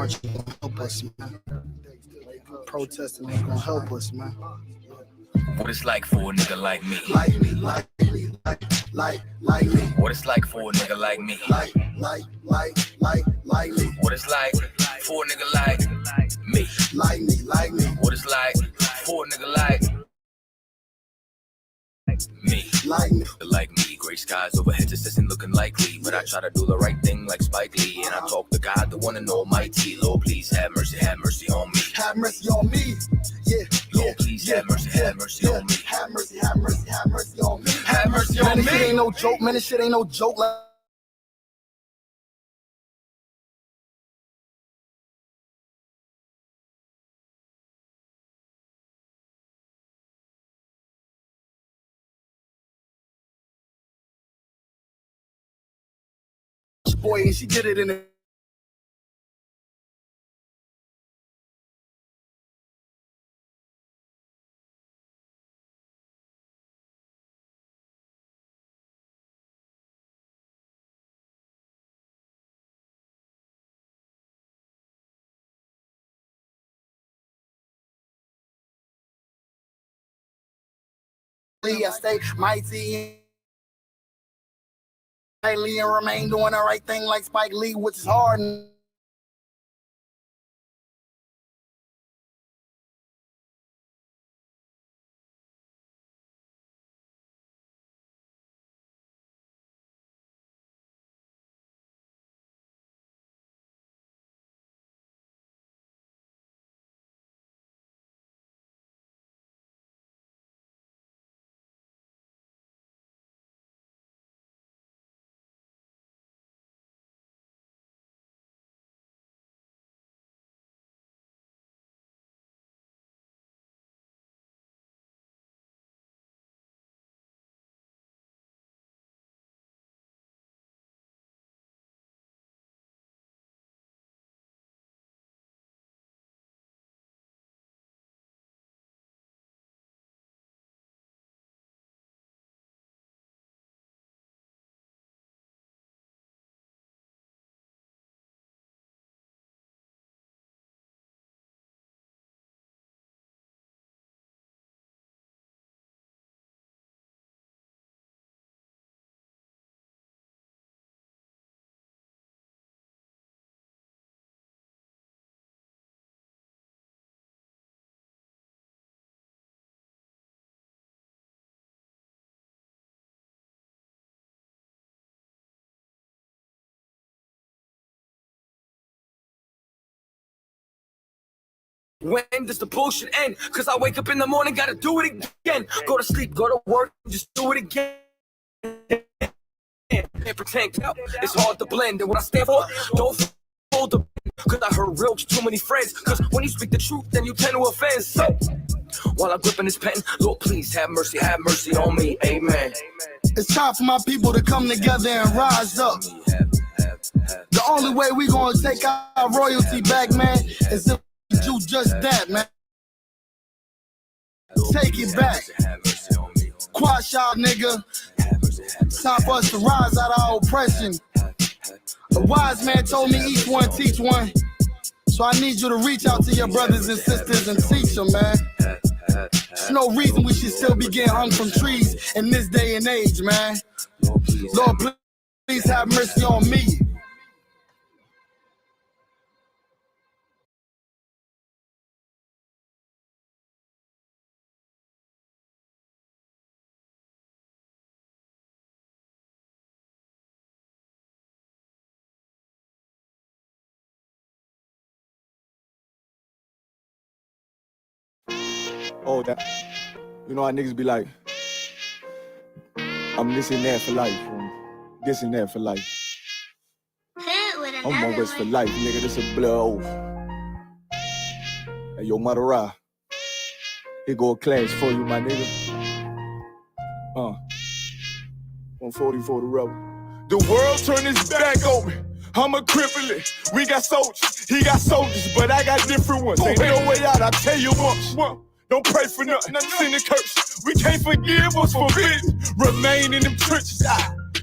march ain't gonna help us, man. Protesting ain't gonna help us, man. What it's like for a nigga like me. Like me, like me, like me. What it's like for a nigga like me. Like me. What it's like for a nigga like me. Like me. What it's like for a nigga like me. Like me, gray skies overhead just isn't looking likely. But I try to do the right thing like Spike Lee. And I talk to God, the one and almighty. Lord, please have mercy on me. Have mercy on me. Yeah. Lord, please have mercy on me. Have mercy on me. Have mercy on me. Man, this shit ain't no joke, man. This shit ain't no joke. Like, boy, and she did it in a I stay mighty and remain doing the right thing like Spike Lee, which is hard. When does the bullshit end? Cause I wake up in the morning, gotta do it again. Go to sleep, go to work, just do it again. Can't pretend, it's hard to blend. And what I stand for, don't fold the pen. Cause I heard real too many friends. Cause when you speak the truth, then you tend to offend. So, while I'm gripping this pen, Lord, please have mercy on me. Amen. It's time for my people to come together and rise up. The only way we gonna take our royalty back, man, is if we do just that, man. Take it back. Quash out, nigga. It's time for us to rise out of our oppression. A wise man told me each one teach one. So I need you to reach out to your brothers and sisters and teach them, man. There's no reason we should still be getting hung from trees in this day and age, man. Lord, please have mercy on me. Oh, that, you know how niggas be like, I'm this and that for life, this and that for life. I'm always for life, nigga, this a blood oath. Hey, yo, Madara, here go a clash for you, my nigga. 140 for the rebel. The world turned its back on me. I'm a cripple. We got soldiers, he got soldiers, but I got different ones. Ain't no way out, I tell you once. Don't pray for nothing, sin and curse. We can't forgive what's forbidden. Remain in them trenches.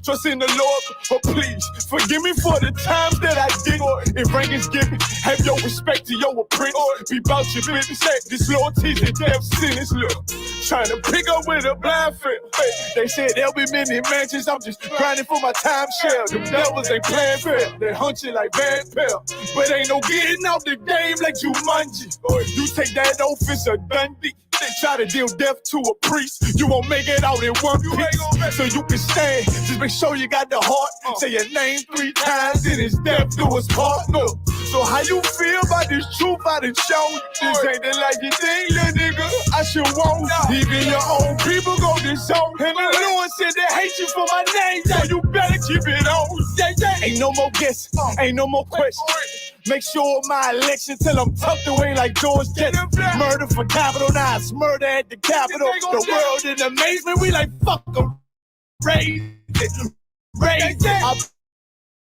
trust in the Lord. But please, forgive me for the times that I did. If rank is given, have your respect to your apprentice. Be about your business. This loyalty's a death sentence. Look, trying to pick up with a blind fit. They said there'll be many mansions. I'm just grinding for my time share. The devils ain't playing fair. They hunt you like bad pill. But ain't no getting out the game like Jumanji. You take that oath, it's a Dundee. They try to deal death to a priest. You won't make it out in one piece. So you can stand. Just make sure you got the heart. Say your name 3 times, then it's death do us part. No. So how you feel about this truth I done shown? This ain't the life you think, little nigga. I should want. Even your own people go this zone. And the Lord said they hate you for my name. So you better keep it on. Ain't no more guess. Ain't no more questions. Make sure my election till I'm tucked away like George Jetson. Murder for capital Nines, murder at the Capitol. The world in amazement, we like fuck them. Raise it. I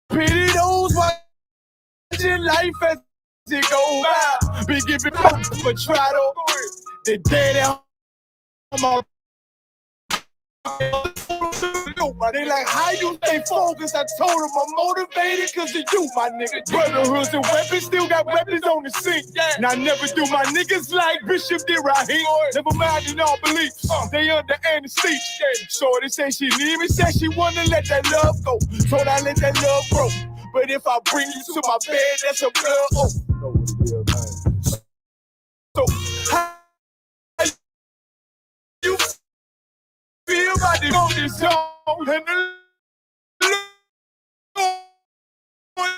pity those watching life as it go by. Be giving hope for Trado. The dead out. They like, how you stay focused? I told them I'm motivated cause of you, my nigga. Brotherhoods and weapons, still got weapons on the scene. Now I never do my niggas like Bishop did Raheem. Never mind in all beliefs, they under anesthesia. Shorty say she leaving, said she wanna let that love go. Told I let that love grow. But if I bring you to my bed, that's a blood oath. So how you feel about this on this song? And the Lord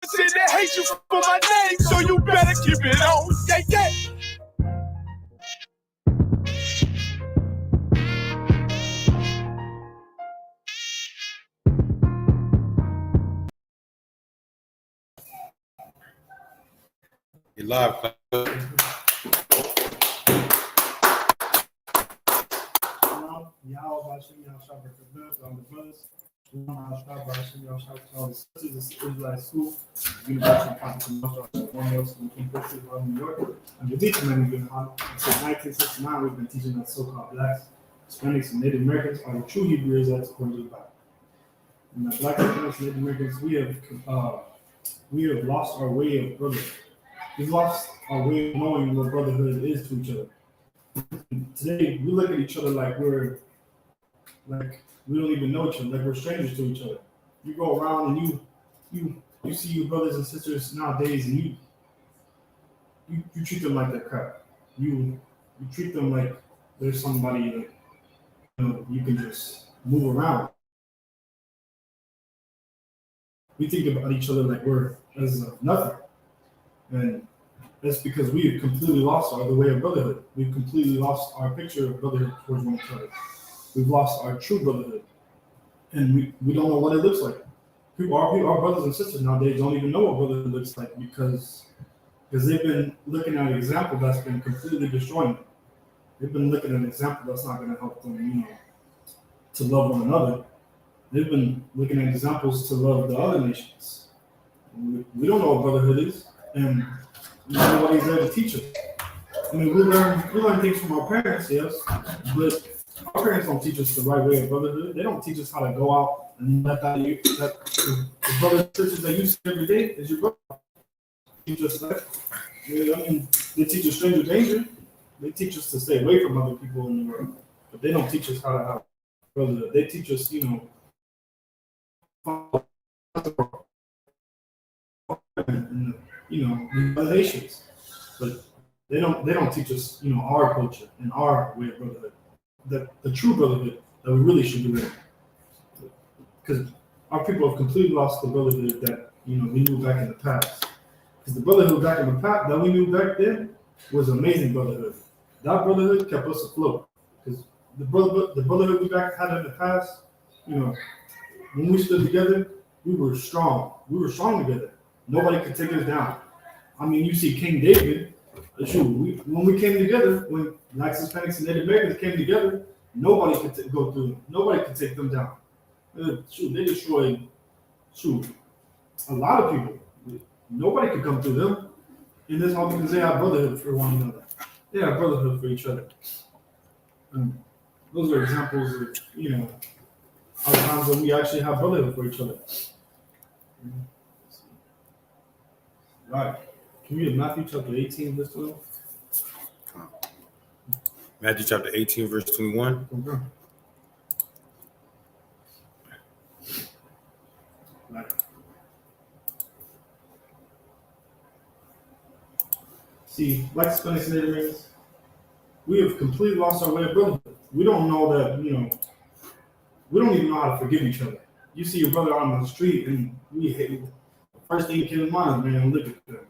said they hate you for my name, so you better keep it on. Yeah. You live. Y'all watching, y'all shop at the bus on the bus. Y'all stop watching, y'all shop at all the sisters. This is I.S.U.P.K, University of California, King Christian of New York. I'm the teacher man. Since 1969, we've been teaching that so-called blacks, Hispanics, and Native Americans are the true Hebrew Israelites according to the Bible. And the black Hispanics and Native Americans, we have lost our way of brotherhood. We've lost our way of knowing what brotherhood is to each other. Today, we look at each other like we don't even know each other, like we're strangers to each other. You go around and you see your brothers and sisters nowadays, and you treat them like they're crap. You treat them like there's somebody that you can just move around. We think about each other like we're as nothing, and that's because we've completely lost the way of brotherhood. We've completely lost our picture of brotherhood towards one another. We've lost our true brotherhood, and we don't know what it looks like. Our brothers and sisters nowadays don't even know what brotherhood looks like because they've been looking at an example that's been completely destroying them. They've been looking at an example that's not going to help them, to love one another. They've been looking at examples to love the other nations. We don't know what brotherhood is, and nobody's there to teach us. I mean, we learn things from our parents, yes, but our parents don't teach us the right way of brotherhood. They don't teach us how to go out and let the brothers and sisters that you see every day is your brother. Teach us that. They teach us stranger danger. They teach us to stay away from other people in the world, but they don't teach us how to have brotherhood. They teach us, the nations, but they don't teach us, our culture and our way of brotherhood, the true brotherhood that we really should do it, because our people have completely lost the brotherhood that we knew back in the past. Because the brotherhood back in the past that we knew back then was amazing brotherhood. That brotherhood kept us afloat. Because the brotherhood we had in the past, when we stood together, we were strong. We were strong together. Nobody could take us down. I mean, you see King David. When we came together, when blacks, Hispanics, and Native Americans came together, nobody could go through them. Nobody could take them down. They destroyed a lot of people. Nobody could come through them. And that's all because they have brotherhood for one another. They have brotherhood for each other. Those are examples of, are times when we actually have brotherhood for each other. Right. Can we get Matthew chapter 18, verse 12? Matthew chapter 18, verse 21. Okay. Right. See, like explanation means, we have completely lost our way of brotherhood. We don't know that, we don't even know how to forgive each other. You see your brother on the street and we hate. The first thing you came to mind is, man, look at them.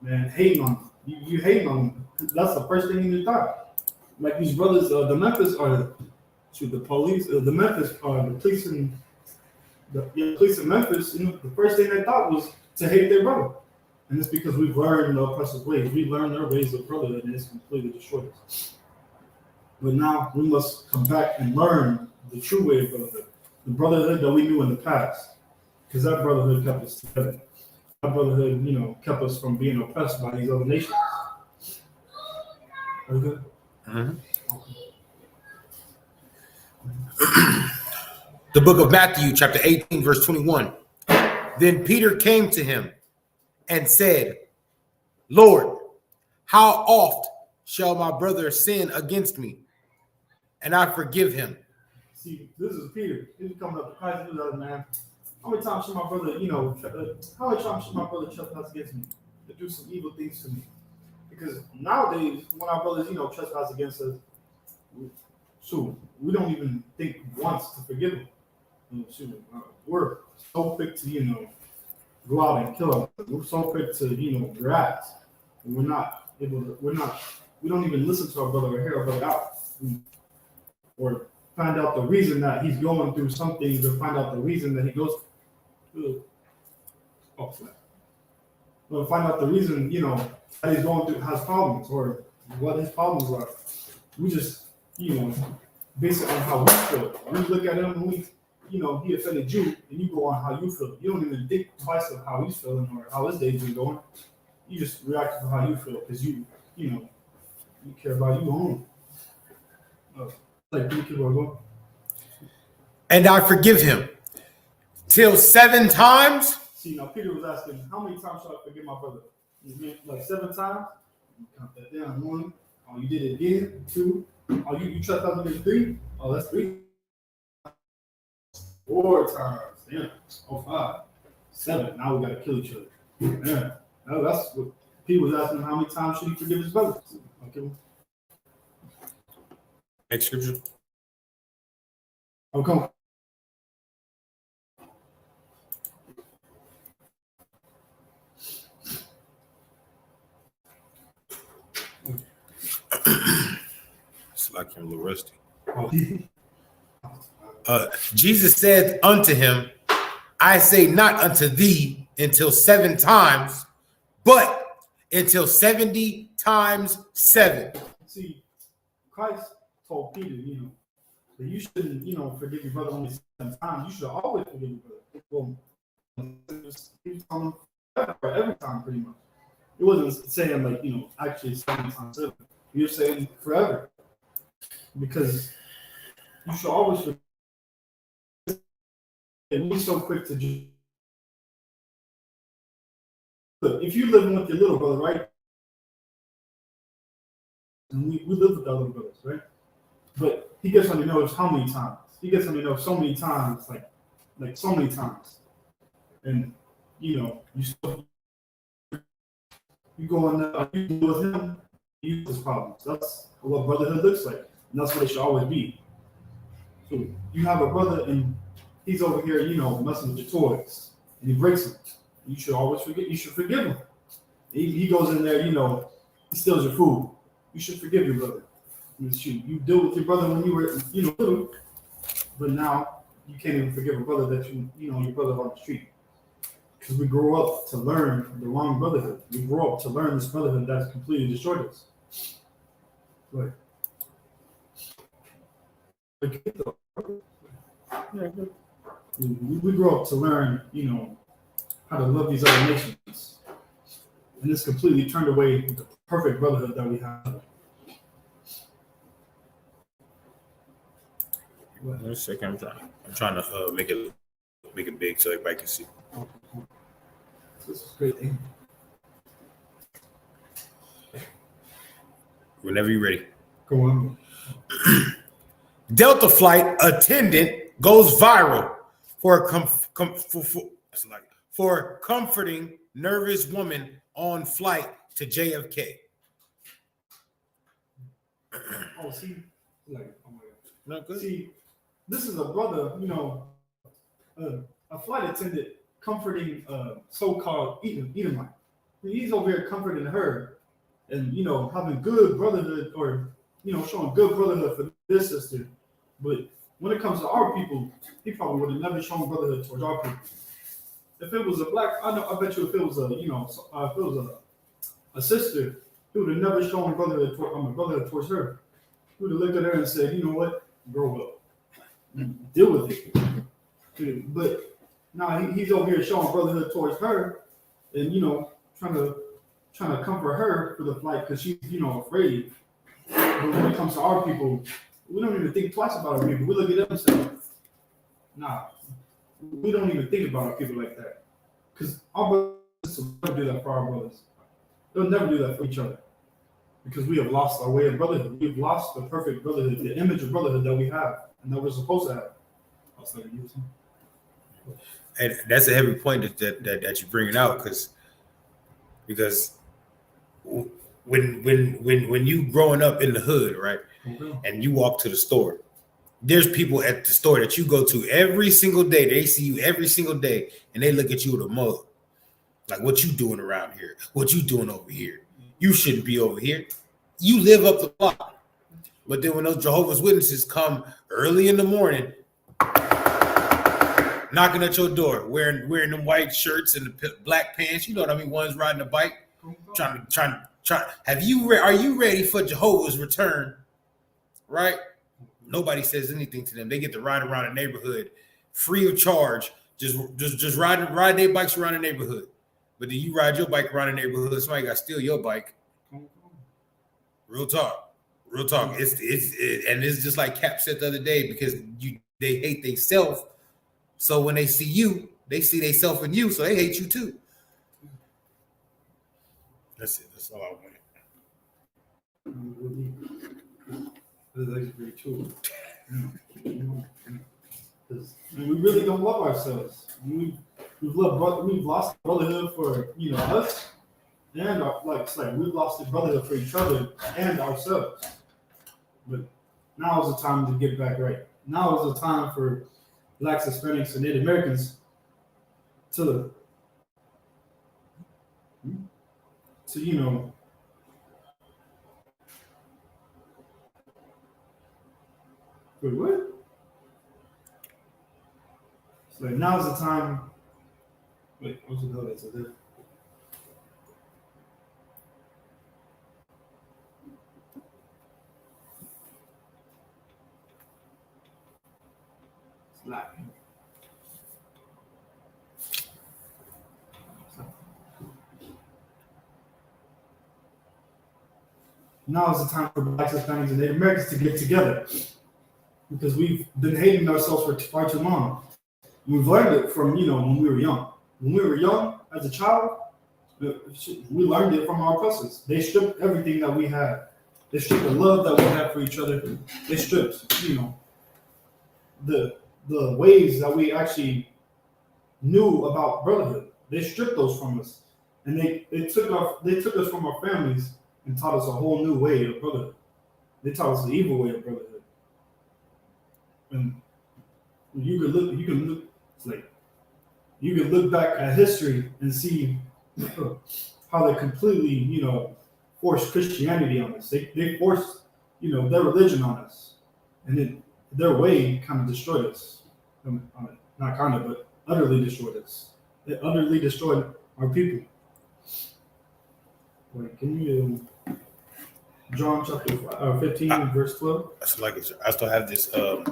Man, hating on them. You hating on them. That's the first thing in your thought. Like these brothers, the Memphis are the police, the Memphis are the police in police in Memphis. The first thing they thought was to hate their brother. And it's because we've learned the oppressive ways. We learned their ways of brotherhood, and it's completely destroyed us. But now we must come back and learn the true way of brotherhood, the brotherhood that we knew in the past, because that brotherhood kept us together. That brotherhood, kept us from being oppressed by these other nations. Are we good? Mm-hmm. The book of Matthew, chapter 18, verse 21. Then Peter came to him and said, Lord, how oft shall my brother sin against me, and I forgive him? See, this is Peter. He's coming up to Christ. He's like, man, how many times should my brother, how many times should my brother trespass against me, to do some evil things to me? Because nowadays, when our brothers, trespass against us, we don't even think once to forgive them. We're so quick to, go out and kill them. We're so quick to, react. And we don't even listen to our brother or hear our brother out. Or find out the reason that he's going through some things, or find out the reason that he goes through. Or find out the reason, that he's going through, has problems, or what his problems are. We just, base it on how we feel. We look at him and he offended you, and you go on how you feel. You don't even think twice of how he's feeling or how his day's been going. You just react to how you feel because you care about you only. Like you care about going. And I forgive him till 7 times. See, now Peter was asking, how many times should I forgive my brother? Like 7 times? You count that down. 1. Oh, you did it again. 2. Oh, you trespassed against 3. Oh, that's 3. 4 times. Damn. Oh, 5. 7. Now we gotta kill each other. Yeah. That's what Peter was asking. How many times should he forgive his brother? Okay. Next scripture. Oh, come on. It's like I'm a little rusty. Jesus said unto him, I say not unto thee until 7 times, but until 70 times 7. See, Christ told Peter, that you shouldn't, forgive your brother only 7 times. You should always forgive your brother. Well, he was telling him every time, pretty much. It wasn't saying like, actually 7 times 7. He was saying forever. Because you should always forgive. And we're so quick to just. Look, if you're living with your little brother, right? And we live with our little brothers, right? But he gets on your nerves how many times? He gets on your nerves so many times, like so many times. And, you still, you go on, you deal with him, he uses his problems. That's what brotherhood looks like. And that's what it should always be. So you have a brother and he's over here, messing with your toys. And he breaks them. You should always forget. You should forgive him. He goes in there, he steals your food. You should forgive your brother. You deal with your brother when you were, little, but now you can't even forgive a brother that your brother on the street. Because we grow up to learn the wrong brotherhood. We grow up to learn this brotherhood that's completely destroyed us. Right. We grow up to learn, how to love these other nations. And it's completely turned away the perfect brotherhood that we have. Wait a second, I'm trying to make it big so everybody can see. This is great. Whenever you're ready. Go on. Delta flight attendant goes viral for comforting nervous woman on flight to JFK. Oh, see, like, oh my God. Not good. See, this is a brother, a flight attendant comforting so-called Edomite. He's over here comforting her and, having good brotherhood or, showing good brotherhood for this sister. But when it comes to our people, he probably would have never shown brotherhood towards our people. If it was a black, I bet you if it was a sister, he would have never shown brotherhood towards her. He would have looked at her and said, you know what, grow up, deal with it. But now he's over here showing brotherhood towards her, and trying to comfort her for the flight because she's afraid. But when it comes to our people, we don't even think twice about our people. We look at them and say, nah, we don't even think about our people like that. Because our brothers will never do that for our brothers. They'll never do that for each other. Because we have lost our way of brotherhood. We've lost the perfect brotherhood, the image of brotherhood that we have and that we're supposed to have. And that's a heavy point that you're bringing out because when you growing up in the hood, right, and you walk to the store, there's people at the store that you go to every single day. They see you every single day, and they look at you with a mug, like, what you doing around here? What you doing over here? You shouldn't be over here. You live up the block. But then when those Jehovah's Witnesses come early in the morning, knocking at your door, wearing them white shirts and the black pants, you know what I mean? One's riding a bike, trying. Are you ready for Jehovah's return? Right? Nobody says anything to them. They get to ride around the neighborhood free of charge, just ride their bikes around the neighborhood. But then you ride your bike around the neighborhood, somebody got to steal your bike. Real talk. It's just like Cap said the other day, because they hate themselves. So when they see you, they see themselves in you, so they hate you too. That's it. That's all I wanted. That's actually very true. We really don't love ourselves. We've lost brotherhood for us, and we've lost the brotherhood for each other and ourselves. But now is the time to get back right. Now is the time for Blacks, Hispanics, and Native Americans to wait, what? So now is the time. Wait, what's the hell that said there? Slack. Now is the time for Blacks, Hispanics, and Native Americans to get together, because we've been hating ourselves for far too long. We've learned it from when we were young. When we were young, as a child, we learned it from our oppressors. They stripped everything that we had. They stripped the love that we had for each other. They stripped, the ways that we actually knew about brotherhood. They stripped those from us, and they took us from our families and taught us a whole new way of brotherhood. They taught us the evil way of brotherhood. And you can look back at history and see how they completely, forced Christianity on us. They forced, their religion on us, and their way kind of destroyed us. Not kind of, but utterly destroyed us. They utterly destroyed our people. Wait, can you John chapter 15, verse 12? I still have this. Sorry,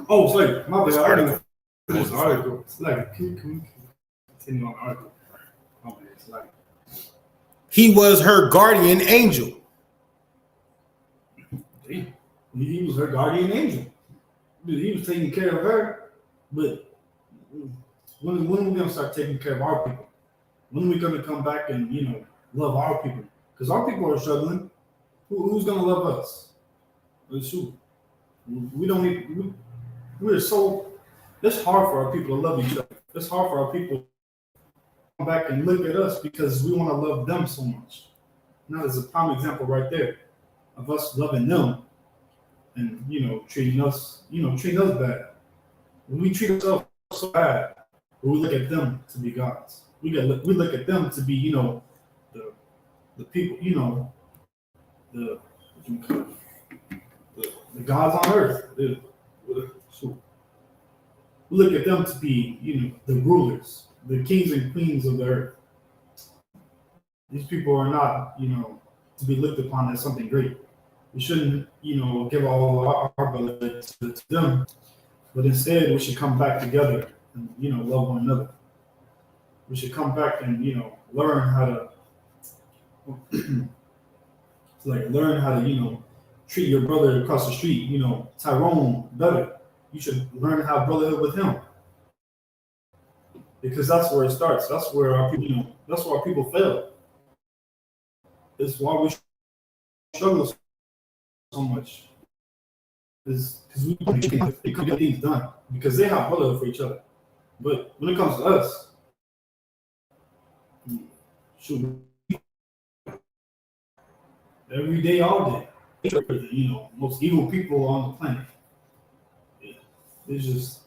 my bad. Article. This article. It's like, can we continue on the article? Oh man, it's like, he was her guardian angel. he was her guardian angel. he was taking care of her, but when are we gonna start taking care of our people? When are we gonna come back and love our people? Because our people are struggling. Who's gonna love us? Shoot, we don't need. We're so. It's hard for our people to love each other. It's hard for our people to come back and look at us because we want to love them so much. Now there's a prime example right there of us loving them and treating us bad. When we treat ourselves so bad, we look at them to be gods. We look at them to be the people, the gods on earth. So we look at them to be the rulers, the kings and queens of the earth. These people are not to be looked upon as something great. We shouldn't give all our brotherhood to them, but instead we should come back together and love one another. We should come back and learn how to learn how to treat your brother across the street, Tyrone, better. You should learn how to brotherhood with him, because that's where it starts. That's where our people, that's where our people fail. It's why we struggle so much. Is because we can't get things done because they have brotherhood for each other. But when it comes to us, shoot, every day, all day, most evil people on the planet. It's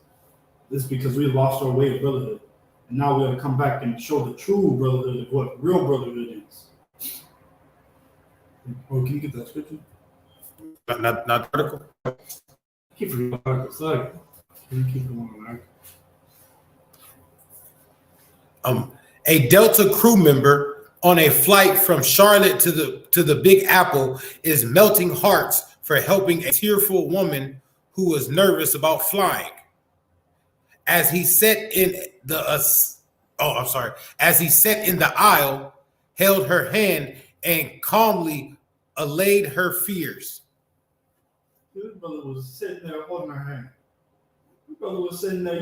because we lost our way of brotherhood. And now we have to come back and show the true brotherhood of what real brotherhood is. Oh, can you get that scripture? Not the article. Keep reading the article. Sorry. Can you keep going on the article? A Delta crew member on a flight from Charlotte to the Big Apple is melting hearts for helping a tearful woman who was nervous about flying. As he sat in the aisle, held her hand and calmly allayed her fears. This brother was sitting there holding her hand. This brother was sitting there,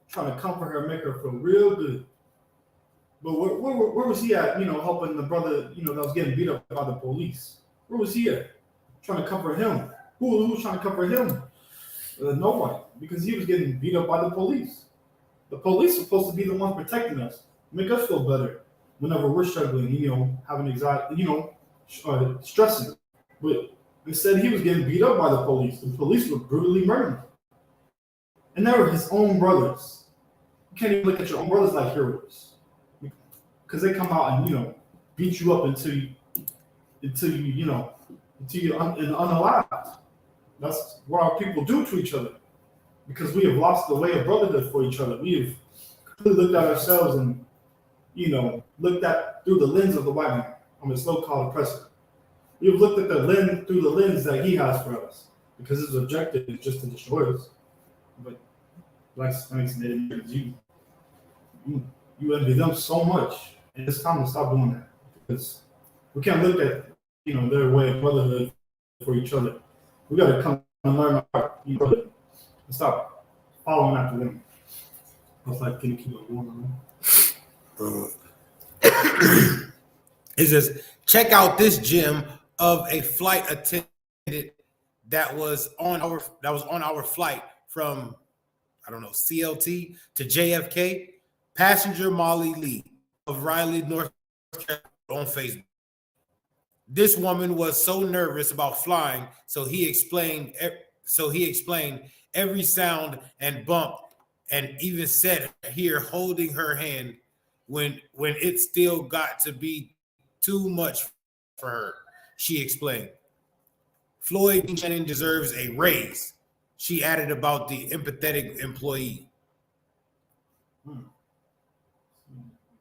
trying to comfort her, make her feel real good. But where was he at, helping the brother, that was getting beat up by the police? Where was he at? Trying to comfort him. Who was trying to comfort him? Nobody, because he was getting beat up by the police. The police are supposed to be the ones protecting us, make us feel better whenever we're struggling, having anxiety, stressing. But instead, he was getting beat up by the police. The police were brutally murdering him. And they were his own brothers. You can't even look at your own brothers like heroes, because they come out and beat you up until you're unalived. That's what our people do to each other, because we have lost the way of brotherhood for each other. We have completely looked at ourselves and, looked at through the lens of the white man. I'm a so-called oppressor. We have looked at the lens through the lens that he has for us, because his objective is just to destroy us. But Black Hispanics and Native Americans, you envy them so much, and it's time to stop doing that, because we can't look at their way of brotherhood for each other. We got to come and learn our brotherhood and stop following after them. I was like, can you keep on going? It says, check out this gem of a flight attendant that was on our flight from, CLT to JFK. Passenger Molly Lee of Raleigh, North Carolina, on Facebook. This woman was so nervous about flying, so he explained every sound and bump, and even said here holding her hand when it still got to be too much for her. She explained. Floyd Shannon deserves a raise. She added about the empathetic employee.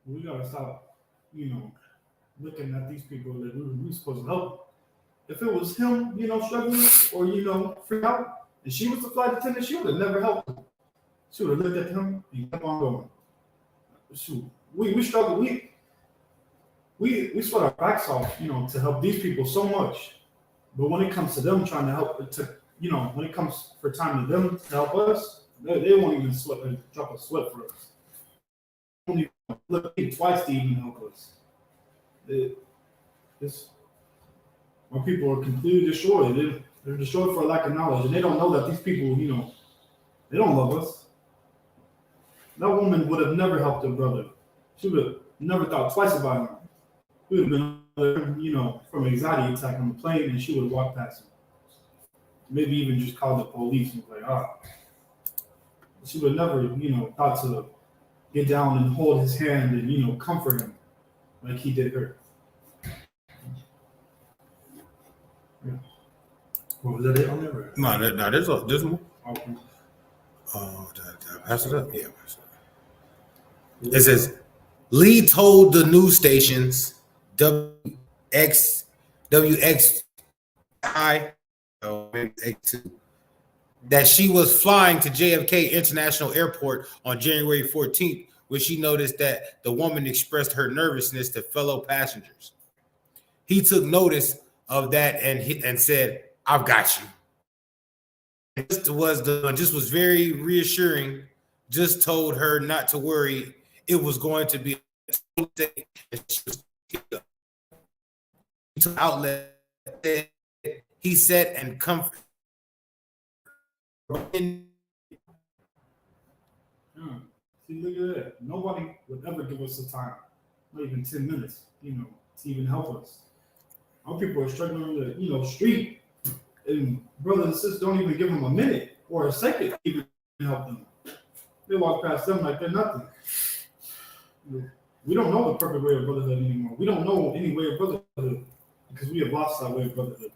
We gotta stop, looking at these people that we're supposed to help. If it was him, struggling or freak out, and she was the flight attendant, she would have never helped him. She would have looked at him and kept on going. Shoot, we struggle. We sweat our backs off, to help these people so much. But when it comes to them trying to help, to you know, when it comes for time to them to help us, they won't even drop a sweat for us. They won't even look twice to even help us. Our people are completely destroyed. They're destroyed for lack of knowledge, and they don't know that these people, you know, they don't love us. That woman would have never helped her brother. She would have never thought twice about him. He would have been, you know, from an anxiety attack on the plane, and she would have walked past him. Maybe even just called the police and was like, ah. She would never, you know, thought to get down and hold his hand and, you know, comfort him like he did her. Yeah. What was that it on there? No, there's more. Okay. Pass it up. Yeah. It says, Lee told the news stations WXI that she was flying to JFK International Airport on January 14th, when she noticed that the woman expressed her nervousness to fellow passengers. He took notice of that and said, "I've got you." This was very reassuring. Just told her not to worry. It was going to be a day. Outlet. He said and comfort. See, look at that. Nobody would ever give us the time, not even 10 minutes, you know, to even help us. Our people are struggling on the, you know, street, and brothers and sisters don't even give them a minute or a second to even help them. They walk past them like they're nothing. We don't know the perfect way of brotherhood anymore. We don't know any way of brotherhood because we have lost our way of brotherhood.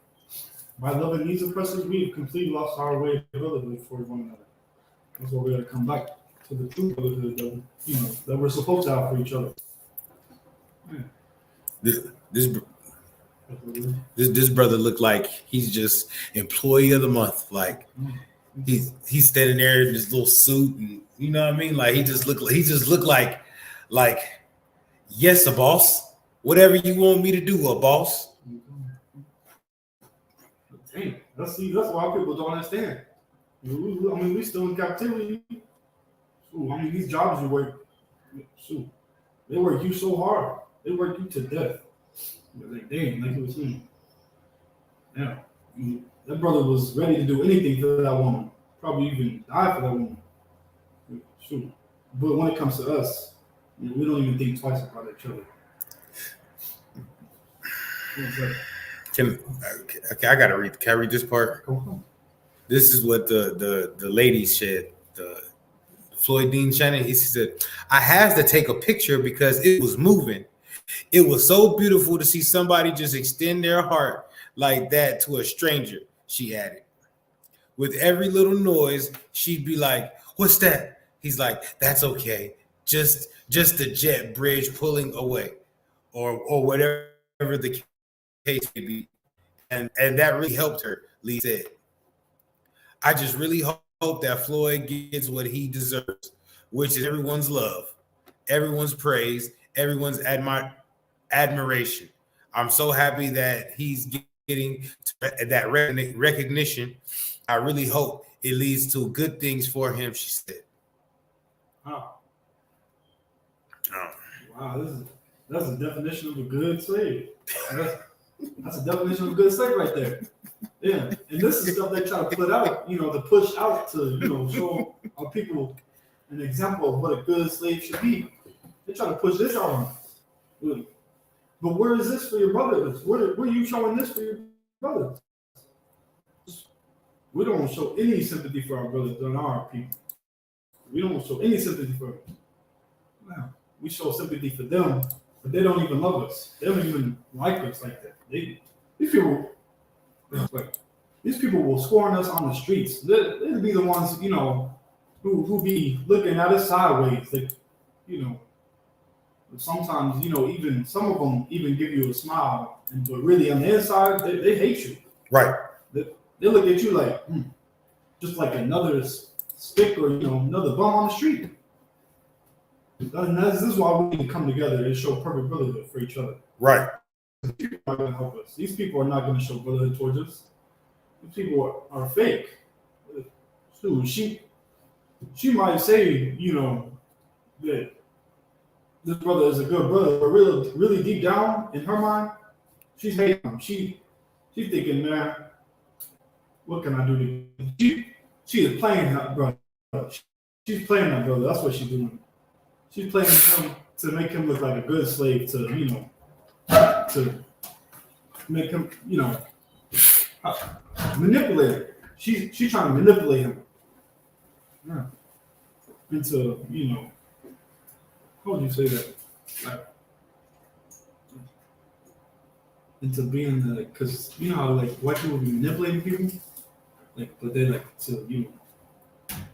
By loving these oppressors, we have completely lost our way of brotherhood for one another. That's why we got to come back to the true brotherhood that, you know, that we're supposed to have for each other. Yeah. This brother looked like he's just employee of the month. Like he's standing there in his little suit, and you know what I mean. Like he just looked like yes, a boss. Whatever you want me to do, a boss. Dang, that's why people don't understand. I mean, we still in captivity. Shoot, I mean, these jobs you work, shoot, they work you so hard. They work you to death. Like, dang, like he was saying. Yeah, I mean, that brother was ready to do anything for that woman. Probably even die for that woman. Shoot. But when it comes to us, you know, we don't even think twice about each other. I gotta read. Can I read this part? This is what the ladies said. The Floyd Dean Shannon. He said, "I had to take a picture because it was moving. It was so beautiful to see somebody just extend their heart like that to a stranger," she added. With every little noise, she'd be like, "What's that?" He's like, "That's okay. Just the jet bridge pulling away," or whatever the case may be. And that really helped her, Lee said. "I just really hope that Floyd gets what he deserves, which is everyone's love, everyone's praise, everyone's admiration. I'm so happy that he's getting that recognition. I really hope it leads to good things for him," she said. Wow, that's the definition of a good slave. That's a definition of a good slave right there. Yeah, and this is stuff they try to put out, you know, to push out to, you know, show our people an example of what a good slave should be. They try to push this out on us. But where is this for your brothers? Where are you showing this for your brothers? We don't show any sympathy for our brothers than our people. We don't show any sympathy for them. Wow. We show sympathy for them, but they don't even love us. They don't even like us like that. These people will scorn us on the streets. They'll be the ones, you know, who be looking at us sideways. Like, you know, sometimes, you know, even some of them even give you a smile, but really on the inside, they hate you. Right. They look at you like, just like another stick or, you know, another bum on the street. And this is why we need to come together and show perfect brotherhood for each other. Right. People are not going to help us. These people are not going to show brotherhood towards us. these people are fake. Dude, she might say, you know, that this brother is a good brother, but really deep down in her mind, she's hating him. She's thinking, man, what can I do to she is playing that brother. She's playing that brother. That's what she's doing. She's playing him to make him look like a good slave, to, you know, to make him, you know, manipulate him. She's trying to manipulate him. Yeah. Into, you know, how would you say that? Like, into being the, because you know how like white people be manipulating people, like, but they like to, you know,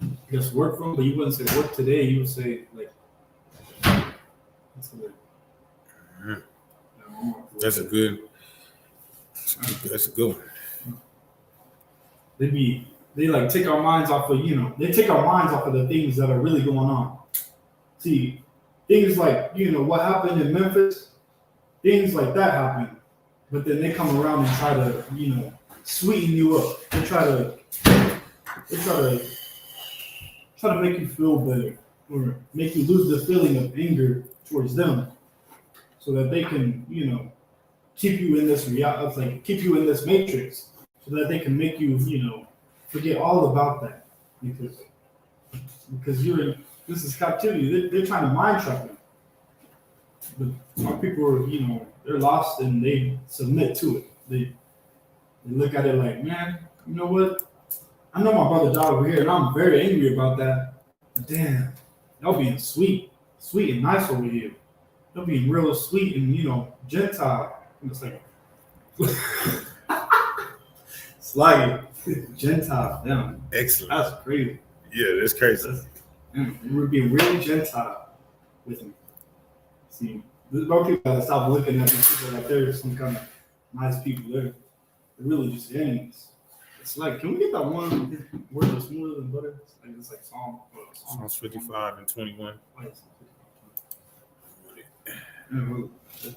I guess work for them, but you wouldn't say work today. You would say like, That's a good one. They like take our minds off of, you know, they take our minds off of the things that are really going on. See, things like, you know, what happened in Memphis, things like that happen, but then they come around and try to, you know, sweeten you up. They try to make you feel better or make you lose the feeling of anger towards them, so that they can, you know, keep you in this reality, like keep you in this matrix, so that they can make you, you know, forget all about that, because this is captivity. They're trying to mind trap you. But our people are, you know, they're lost and they submit to it. They look at it like, man, you know what? I know my brother died over here, and I'm very angry about that. But damn, y'all being sweet and nice over here. Y'all being real sweet and, you know, Gentile. And it's like, it's like Gentile. Damn, Excellent. that's crazy. Yeah, that's crazy. We're being really Gentile with me. See, more people gotta stop looking at these people like they're some kind of nice people. They're really just enemies. It's like, can we get that one word that's smoother than butter? It's like Psalms 55 and 21. That's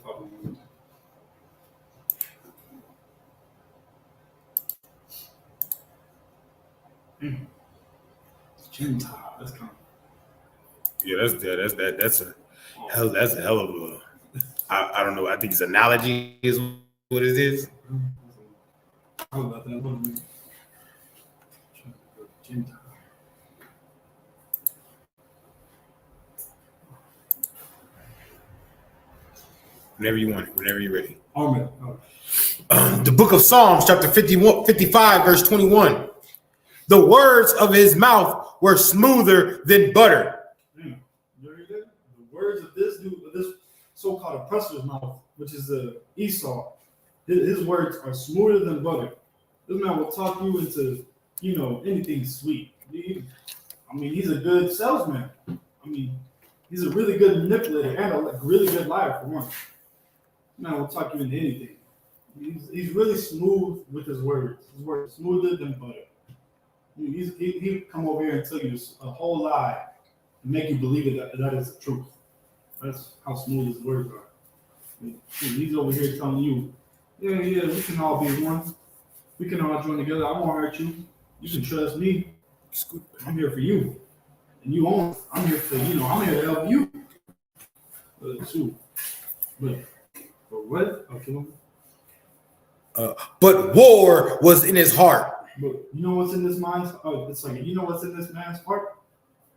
probably one. Gentile. That's kind of. Yeah, that's a hell of a. I don't know. I think it's analogy is what it is. How about that? What do we? Gentile. Whenever you want it, whenever you're ready. Amen. The book of Psalms, chapter 55, verse 21. The words of his mouth were smoother than butter. Yeah. The words of this dude, this so-called oppressor's mouth, which is Esau, his words are smoother than butter. This man will talk you into, you know, anything sweet. I mean, he's a good salesman. I mean, he's a really good manipulator and a really good liar for one. Man will talk you into anything. He's really smooth with his words. His words smoother than butter. He come over here and tell you a whole lie and make you believe that is the truth. That's how smooth his words are. He's over here telling you, yeah, we can all be one. We can all join together. I won't hurt you. You can trust me. I'm here for you. And you won't. I'm here for, you know, I'm here to help you. But what? Okay. But war was in his heart. But you know what's in this man's? It's like, you know what's in this man's heart,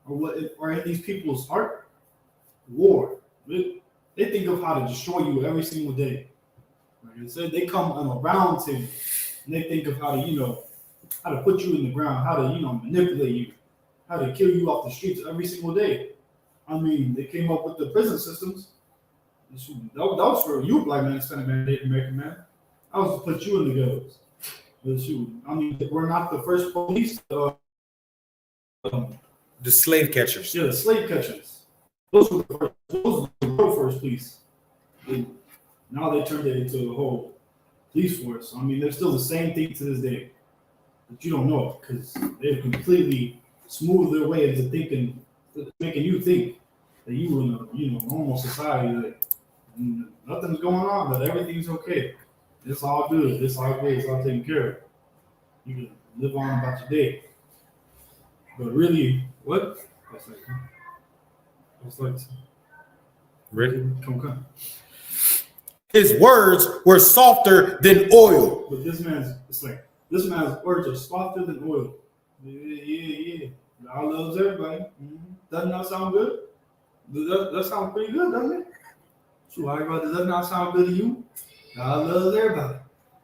or in these people's heart? War. They think of how to destroy you every single day. Like I said, they come on a round table and they think of how to, you know, how to put you in the ground, how to, you know, manipulate you, how to kill you off the streets every single day. I mean, they came up with the prison systems. That was for you, black man, Hispanic man, Native American man. I was to put you in the ghettos. I mean, we're not the first police. The slave catchers. Yeah, the slave catchers. Those were the first police. Now they turned it into a whole police force. I mean, they're still the same thing to this day. But you don't know it because they've completely smoothed their way into thinking, making you think that you in a, you know, normal society, that nothing's going on, that everything's okay. It's all good. It's all great. It's all taken care of. you can live on about your day. But really, what? I was like, Ready? come. His words were softer than oil. But this man's words are softer than oil. Yeah. God loves everybody. Doesn't that sound good? That sounds pretty good, doesn't it? So why does that not sound good to you? God loves everybody.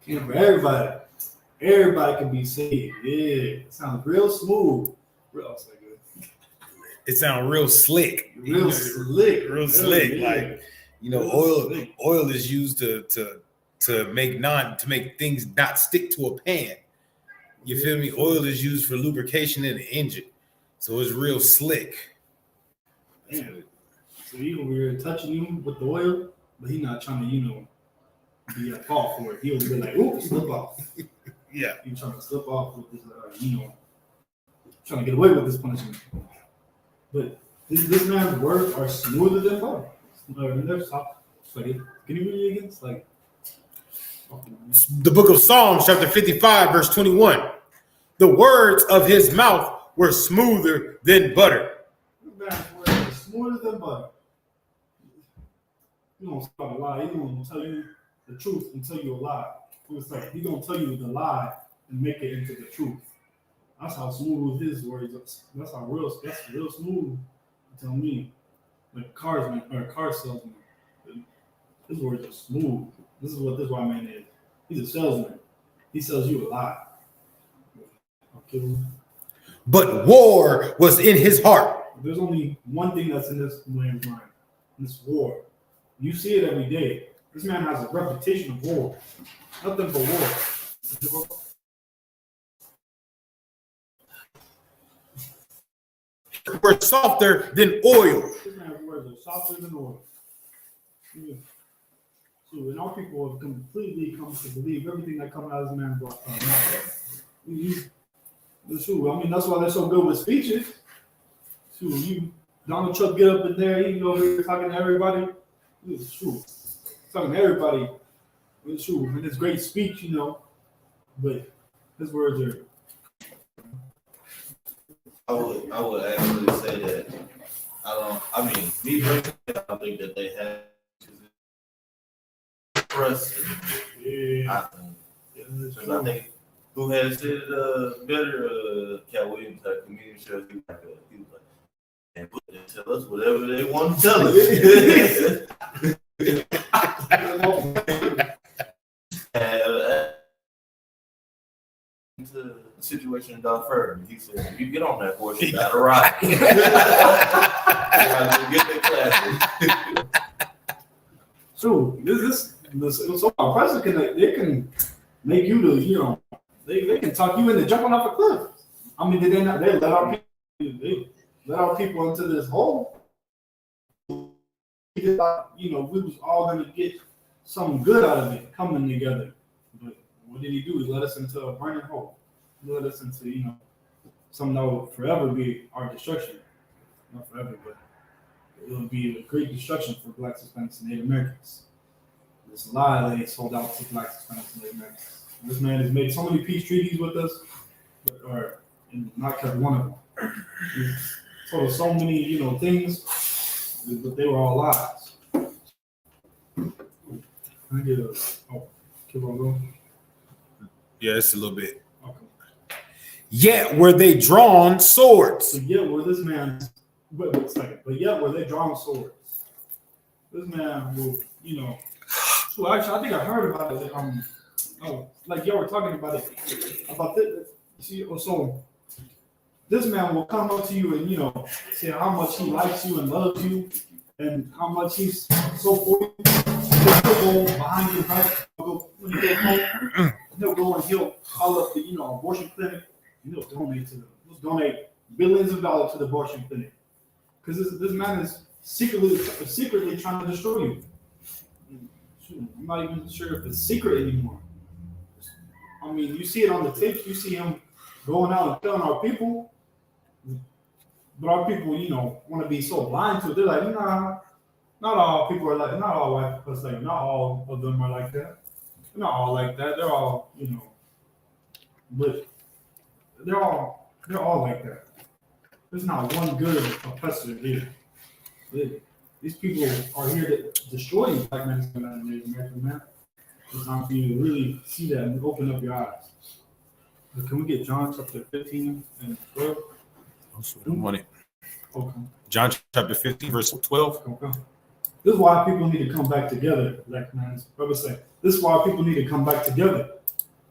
And for everybody. Everybody can be saved. Yeah. It sounds real smooth. It sounds real slick. Real slick. Yeah. Like, oil is used to make things not stick to a pan. You feel me? Oil is used for lubrication in the engine. So it's real slick. Damn. So he over here touching you with the oil, but he not trying to, be at fault for it. He'll be like, "Ooh, slip off." Yeah. He's trying to slip off with this, trying to get away with this punishment. But this man's words are smoother than butter. Can you read it again? It's like the book of Psalms, chapter 55, verse 21. The words of his mouth were smoother than butter. This man's words are smoother than butter. He don't start a lie. He don't tell you the truth and tell you a lie. It's like he gonna tell you the lie and make it into the truth. That's how smooth his words are. That's real smooth. You tell me, like car salesman. His words are smooth. This is what this white man is. He's a salesman. He sells you a lie. But war was in his heart. There's only one thing that's in this man's mind. And it's war. You see it every day. This man has a reputation of war. Nothing but war. Were softer than oil. This man's words are softer than oil. Yeah. So, and our people have completely come to believe everything that comes out of this man's mouth. It's true. I mean, that's why they're so good with speeches. So Donald Trump get up in there, he over here talking to everybody. It's true. Talking to everybody. It's true. And it's great speech, but his words are. I would actually say that me personally, I don't think that they have trust. Yeah. I think who has said it better, Cat Williams, that comedian show, he was like, and they tell us whatever they want to tell us. The situation in Darfur, he said, if you get on that horse, you gotta ride. You gotta get that classic. True. So our president can make you they can talk you into jumping off a cliff. I mean, they let our people into this hole. We was all gonna get something good out of it coming together. But what did he do? He led us into a burning hole. He led us into, something that will forever be our destruction. Not forever, but it will be a great destruction for Blacks, Hispanics, and Native Americans. This lie that they sold out to Blacks, Hispanics, and Native Americans. This man has made so many peace treaties with us, and not kept one of them. He's told us so many, things, but they were all lies. I get keep on going. Yeah, it's a little bit. Okay. Yet were they drawn swords. So yet were this man, but yet were they drawn swords. This man will, so actually I think I heard about it. Like y'all were talking about it, about this. See, so this man will come up to you and say how much he likes you and loves you, and how much he's so for you. He'll go behind your back. When you get home, he'll go and he'll call up the abortion clinic, and he'll donate billions of dollars to the abortion clinic, because this man is secretly trying to destroy you. I'm not even sure if it's secret anymore. I mean, you see it on the tapes. You see him going out and telling our people, but our people, want to be so blind to it. They're like, nah, not all people are like, not all white people. It's like, not all of them are like that. They're not all like that. They're all, but they're all like that. There's not one good oppressor here. These people are here to destroy you, black men and Native American man. It's time for you to really see that and open up your eyes. But can we get John chapter 15 and 12? I want it. Okay. John chapter 15, verse 12. Okay. This is why people need to come back together, black men. Brother say, this is why people need to come back together.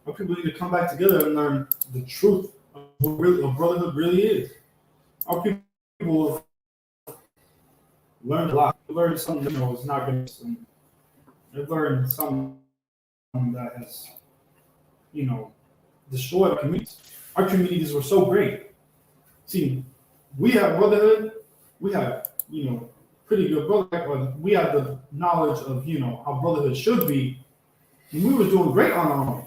Why people need to come back together and learn the truth of what brotherhood really is. Our people learn a lot. They learn something, it's not going to. They learn something that has, destroyed our communities. Our communities were so great. See, we have brotherhood. We have, pretty good brotherhood. We have the knowledge of, how brotherhood should be. And we were doing great on our own.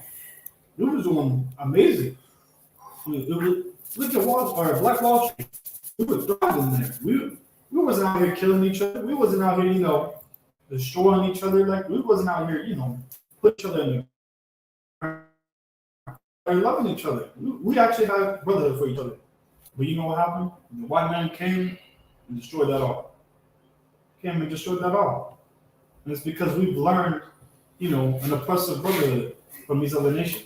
We were doing amazing. Look at Black Wall Street. We were thriving there. We wasn't out here killing each other. We wasn't out here, destroying each other. Like, we wasn't out here, put each other in the loving each other. We actually had brotherhood for each other. But you know what happened? The white man came and destroyed that all. And it's because we've learned, an oppressive brotherhood from these other nations.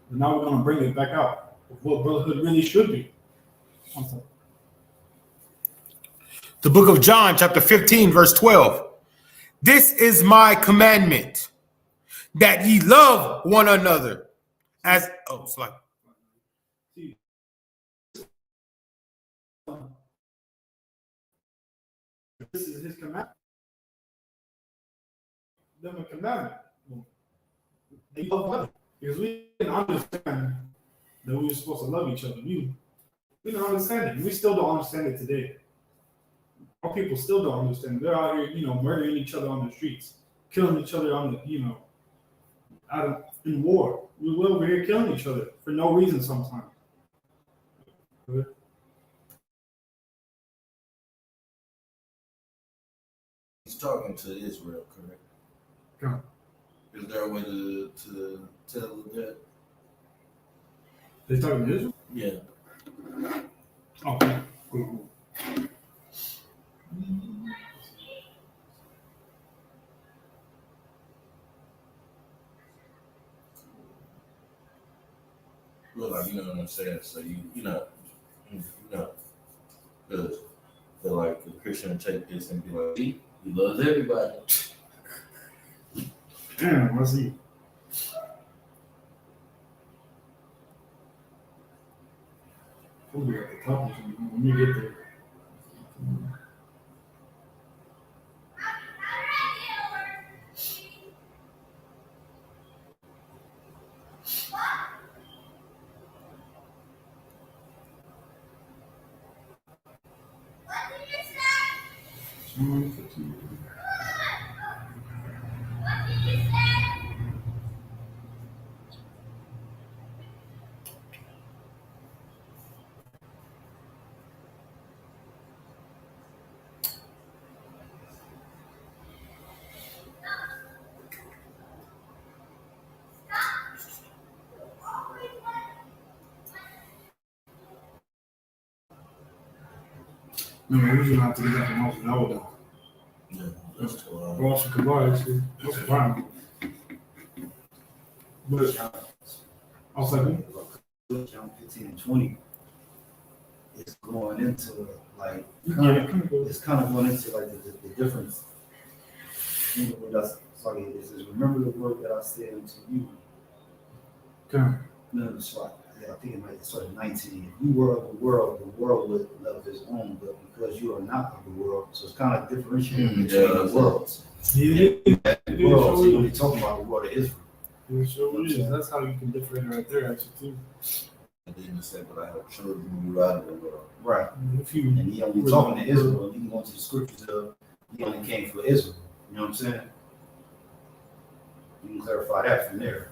And now we're going to bring it back out of what brotherhood really should be. The book of John, chapter 15, verse 12. This is my commandment, that ye love one another. As it's like this is his commandment. Then the commandment. They love one another. Because we didn't understand that we were supposed to love each other. We didn't understand it. We still don't understand it today. Our people still don't understand it. They're out here, murdering each other on the streets, killing each other on the, in war. We're over here killing each other for no reason sometimes. He's talking to Israel, correct? Yeah. Is there a way to tell that? They talking to Israel? Yeah. Okay. Cool. Well, like, you know what I'm saying? So because like a Christian would take this and be like, he loves everybody. Damn, let's see. We'll be at the top when we get there. No, we're just gonna have to get that from off the hour. Yeah, that's too hard. Or else you can buy it. That's fine. But I was like, John 15 and 20 is going into like it's kind of going into like the difference. That's sorry, it says, remember the word that I said unto you. okay. No, it's like, I think it might start at 19. If you were of the world would love his own, but because you are not of the world, so it's kind of differentiating between the worlds. Yeah. The world, so you're only talking about the world of Israel. It sure is. That's how you can differentiate right there, actually, too. And then you say, but I have children who out of the world. Right. If you And he only talking to Israel, you can go into the scriptures of he only came for Israel. You know what I'm saying? You can clarify that from there.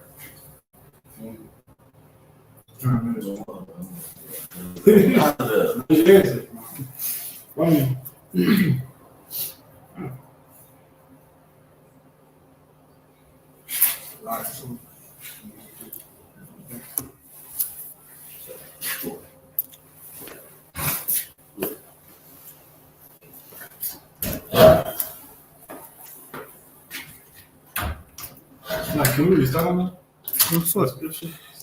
Can we restart on that?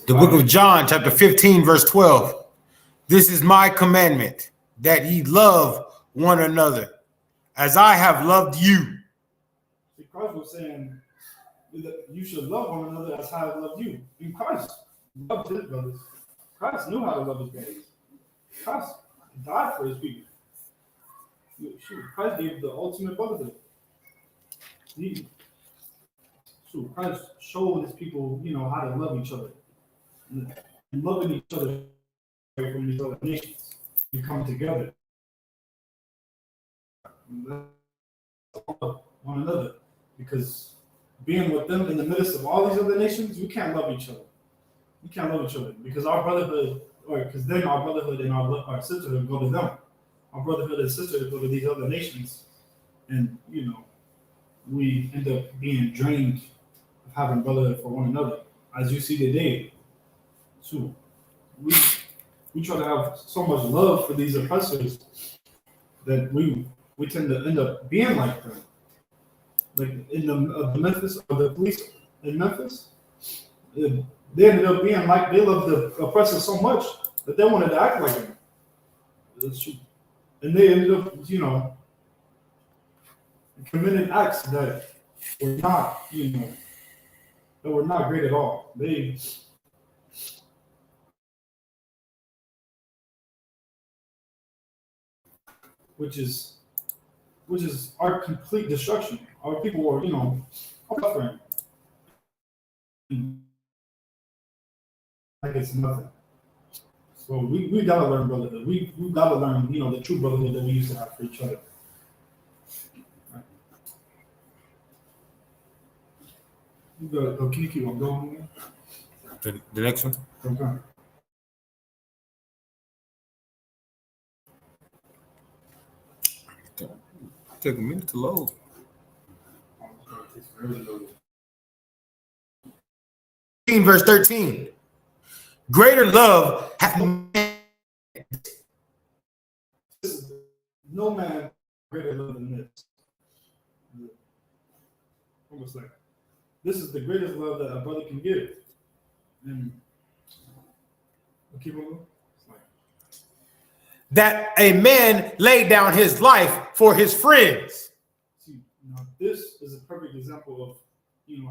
The book of John, chapter 15, verse 12. This is my commandment, that ye love one another, as I have loved you. See, Christ was saying that you should love one another as I have loved you. And Christ loved his brothers. Christ knew how to love his brothers. Christ died for his people. Christ gave the ultimate brotherhood. Christ showed his people, how to love each other. And loving each other from these other nations. We come together. One another. Because being with them in the midst of all these other nations, we can't love each other. We can't love each other. Because our brotherhood, because then our brotherhood and our sisterhood go to them. Our brotherhood and sisterhood go to these other nations. And, we end up being drained of having brotherhood for one another. As you see today, so we try to have so much love for these oppressors that we tend to end up being like them. Like in the Memphis, or the police in Memphis, they ended up being like, they loved the oppressors so much that they wanted to act like them. That's true. And they ended up, committing acts that were not, that were not great at all. Which is our complete destruction. Our people were, suffering. Like it's nothing. So we gotta learn brotherhood. We gotta learn, the true brotherhood that we used to have for each other. Can you keep on going? The next one? Okay. Take a minute to load. Verse 13. Greater love hath no man greater love than this. Almost like this is the greatest love that a brother can give. And we'll keep on going. that a man laid down his life for his friends. See, now this is a perfect example of,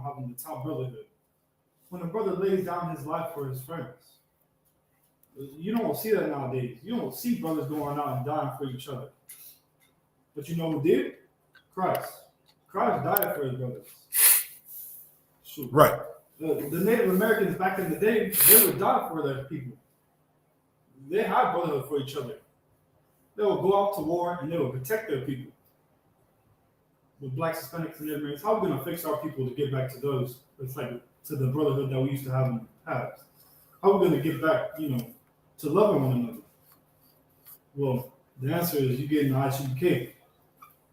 having the top brotherhood. When a brother lays down his life for his friends, you don't see that nowadays. You don't see brothers going out and dying for each other. But you know who did? Christ. Christ died for his brothers. Sure. Right. The Native Americans back in the day, they would die for their people. They had brotherhood for each other. They would go out to war and they would protect their people. With blacks, Hispanics, and Native Americans, how are we going to fix our people to get back to those? It's like to the brotherhood that we used to have in the past. How are we going to get back, to loving one another? Well, the answer is you get in the I.S.U.P.K.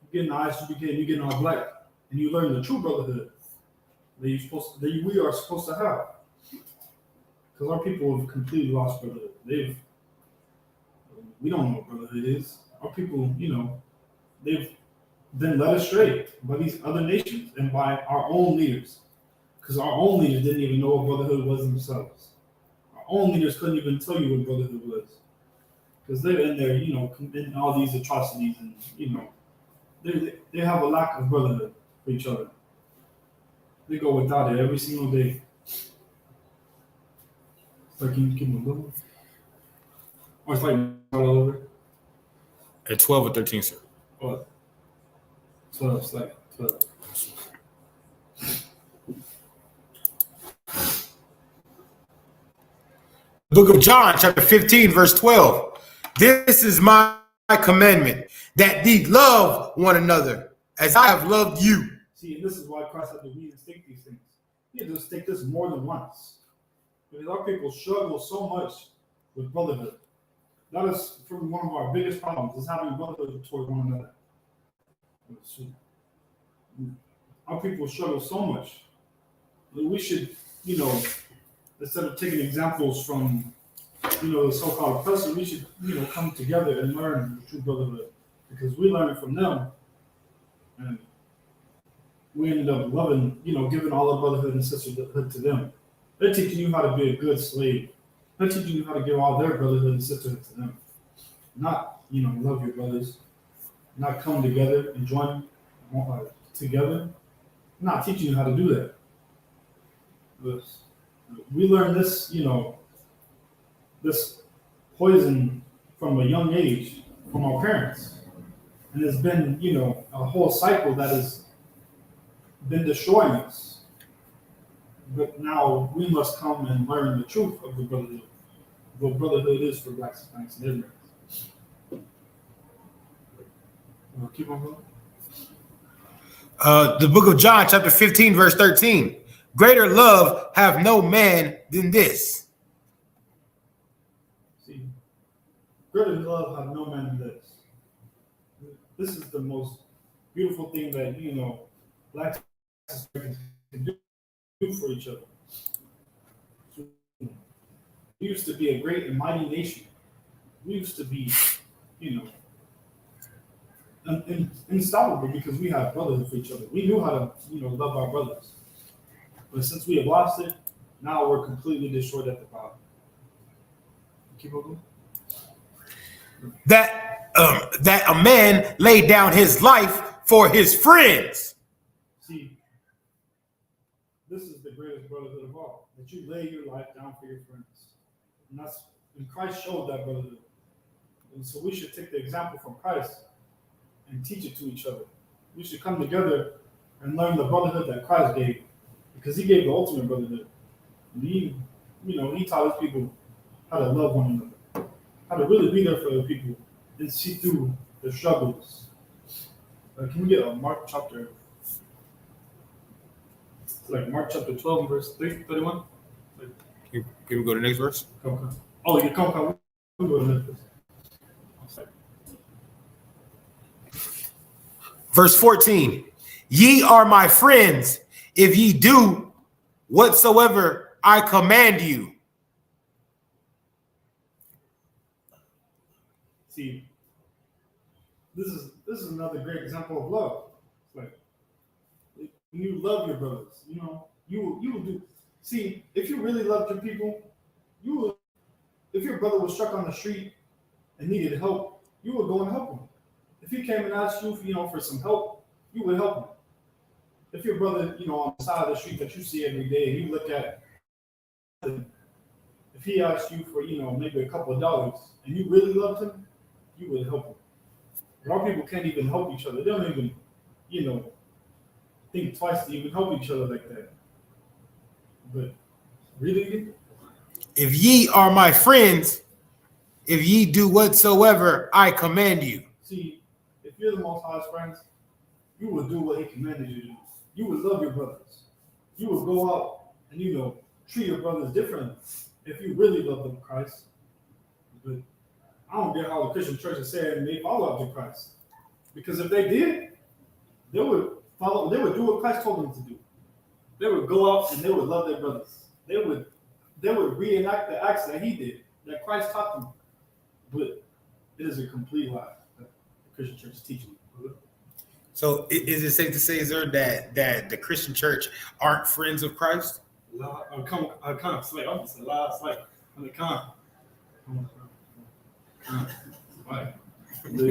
You get in the I.S.U.P.K. and you get in all black, and you learn the true brotherhood that we are supposed to have. Because our people have completely lost brotherhood. We don't know what brotherhood is. Our people, they've been led astray by these other nations and by our own leaders. Because our own leaders didn't even know what brotherhood was themselves. Our own leaders couldn't even tell you what brotherhood was. Because they're in there, committing all these atrocities and, they have a lack of brotherhood for each other. They go without it every single day. It's like you keep on going. Or it's like all over. At 12 or 13, sir. What? 12, it's like 12. Book of John, chapter 15, verse 12. This is my commandment, that ye love one another as I have loved you. See, and this is why Christ had to reinstate these things. He had to state this more than once. Because our people struggle so much with brotherhood. That is from one of our biggest problems, is having brotherhood toward one another. Our people struggle so much that we should, instead of taking examples from, the so-called oppressors, we should, come together and learn the true brotherhood. Because we learn it from them. And, we ended up loving, giving all the brotherhood and sisterhood to them. They're teaching you how to be a good slave. They're teaching you how to give all their brotherhood and sisterhood to them. Not, love your brothers. Not come together and join together. Not teaching you how to do that. But we learned this, this poison from a young age from our parents. And it's been, a whole cycle that has been destroying us. But now we must come and learn the truth of the brotherhood. What brotherhood is for blacks, Hispanics, and Israelites. Keep on going. The book of John, chapter 15, verse 13. Greater love have no man than this. See, greater love have no man than this. This is the most beautiful thing that, blacks can do for each other. We used to be a great and mighty nation. We used to be, unstoppable because we have brothers for each other. We knew how to, love our brothers. But since we have lost it, now we're completely destroyed at the bottom. Keep on going. That a man laid down his life for his friends. See, this is the greatest brotherhood of all, that you lay your life down for your friends. And Christ showed that brotherhood. And so we should take the example from Christ and teach it to each other. We should come together and learn the brotherhood that Christ gave, because he gave the ultimate brotherhood. And he taught his people how to love one another, how to really be there for other people and see through their struggles. Can we get Mark chapter 12, verse 31? Can we go to the next verse? Come. Oh, you come. We'll go to the next verse. Verse 14. Ye are my friends if ye do whatsoever I command you. See, this is another great example of love. It's like when you love your brothers, you will do. See, if you really loved your people, if your brother was struck on the street and needed help, you would go and help him. If he came and asked you, for some help, you would help him. If your brother, on the side of the street that you see every day, and you look at, if he asked you for, maybe a couple of dollars, and you really loved him, you would help him. But our people can't even help each other. They don't even, think twice to even help each other like that. But really, if ye are my friends, if ye do whatsoever I command you. See, if you're the Most High's friends, you will do what he commanded you to do. You would love your brothers. You would go out and, treat your brothers differently if you really love them Christ. But I don't get how the Christian church is saying they follow after Christ. Because if they did, they would do what Christ told them to do. They would go out and they would love their brothers. They would reenact the acts that he did, that Christ taught them. But it is a complete lie that the Christian church is teaching. So is it safe to say, sir, that the Christian church aren't friends of Christ? The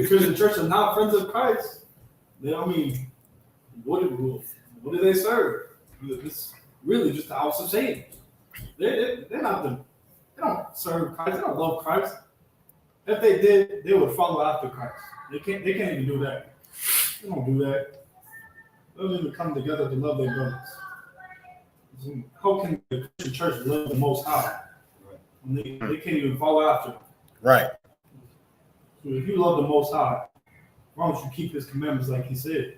Christian church are not friends of Christ. What do they serve? It's really just the house of Satan. They don't serve Christ. They don't love Christ. If they did, they would follow after Christ. They can't even do that. They don't do that. They don't even come together to love their brothers. How can the Christian church love the Most High when they can't even follow after him? Right. So if you love the Most High, why don't you keep his commandments like he said?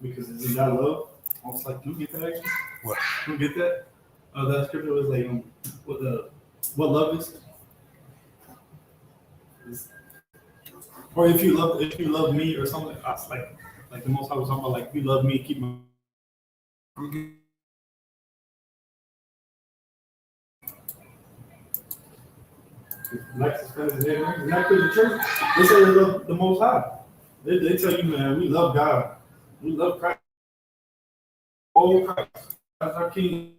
Because isn't that love? I was like, do you get that actually? What? Do you get that? That scripture was like, what love is? Or if you love me or something, like the Most High was talking about, like, if you love me, keep my. Like suspended in that Christian church, they say they love the Most High. They tell you, man, we love God, we love Christ. all Christ as our King.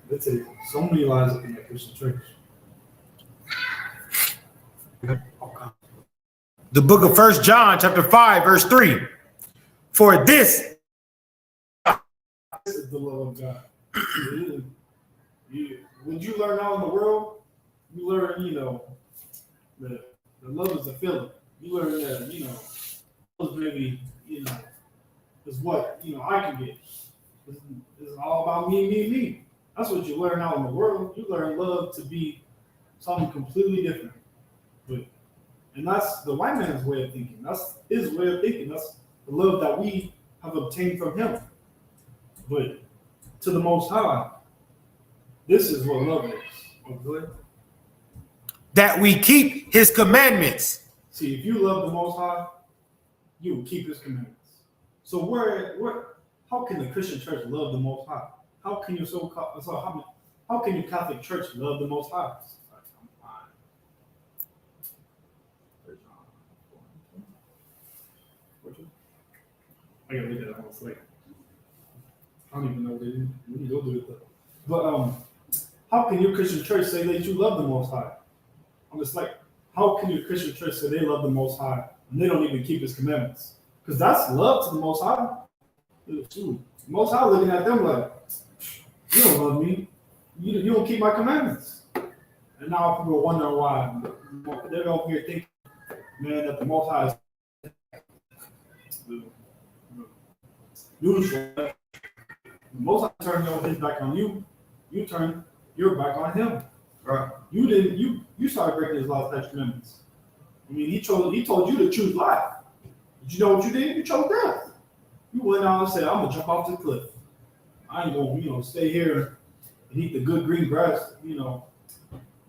They take so many lies up in that Christian church. The book of 1 John, chapter 5, verse 3. For this is the love of God. When you learn out in the world, you learn, the love is a feeling. You learn that, love maybe, is what, I can get. It's all about me. That's what you learn out in the world. You learn love to be something completely different. And that's the white man's way of thinking. That's his way of thinking. That's the love that we have obtained from him. But to the Most High, this is what love is. Okay? That we keep his commandments. See, if you love the Most High, you will keep his commandments. So how can the Christian church love the Most High? How can your how can your Catholic Church love the Most High? I gotta look at it. I was like, I don't even know what they do. We need to go do it though. But how can your Christian church say that you love the Most High? I'm just like, how can your Christian church say they love the Most High and they don't even keep his commandments? Because that's love to the Most High. The Most High looking at them like, you don't love me. You don't keep my commandments. And now people are wondering why. They're over here thinking, man, that the Most High is neutral. The Most High turned his back on you. You turn your back on him. Right. You started breaking his laws, statutes, commandments. I mean, he told you to choose life. But you know what you did? You chose death. You went out and said, I'm gonna jump off the cliff. I ain't gonna, stay here and eat the good green grass,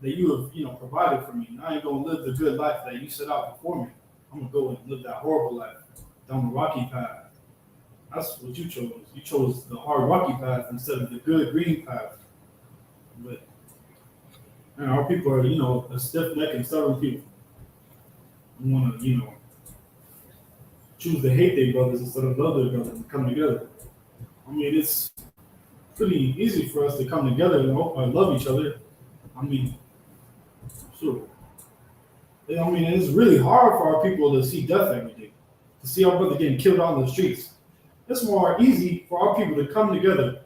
that you have, provided for me. I ain't gonna live the good life that you set out before me. I'm gonna go and live that horrible life down the rocky path. That's what you chose. You chose the hard rocky path instead of the good green path. But our people are, a stiff-necked and stubborn people. Who want to, choose to hate their brothers instead of love their brothers and come together. I mean, it's pretty easy for us to come together and love each other. I mean, sure. I mean, it's really hard for our people to see death every day, to see our brother getting killed out in the streets. It's more easy for our people to come together,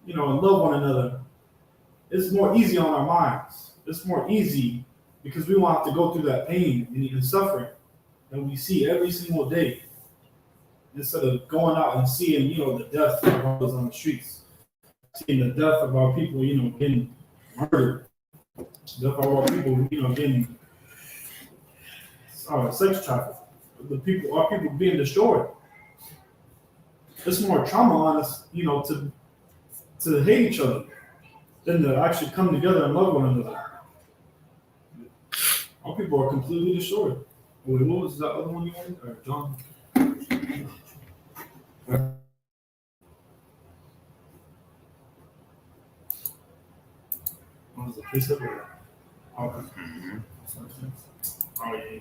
and love one another. It's more easy on our minds. It's more easy because we won't have to go through that pain and suffering that we see every single day, instead of going out and seeing, the death of our brothers on the streets, seeing the death of our people, getting murdered, the death of our people, getting sex trafficked, our people being destroyed. It's more trauma on us, to hate each other than to actually come together and love one another. Our people are completely destroyed. Wait, what was that other one you wanted? Or John? What was the precept? Okay. Oh, yeah.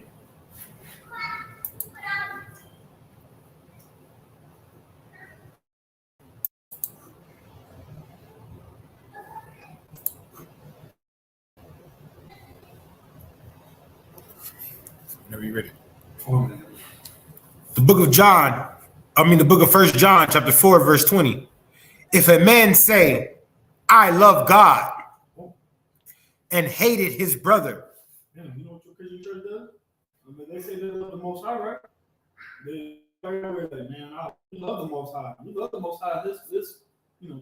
Whenever you're ready. The book of 1 John, chapter 4, verse 20. If a man say, I love God, and hated his brother. Yeah, you know what your Christian church does? I mean, they say they love the Most High, right? They like, man, we love the Most High. We love the Most High. This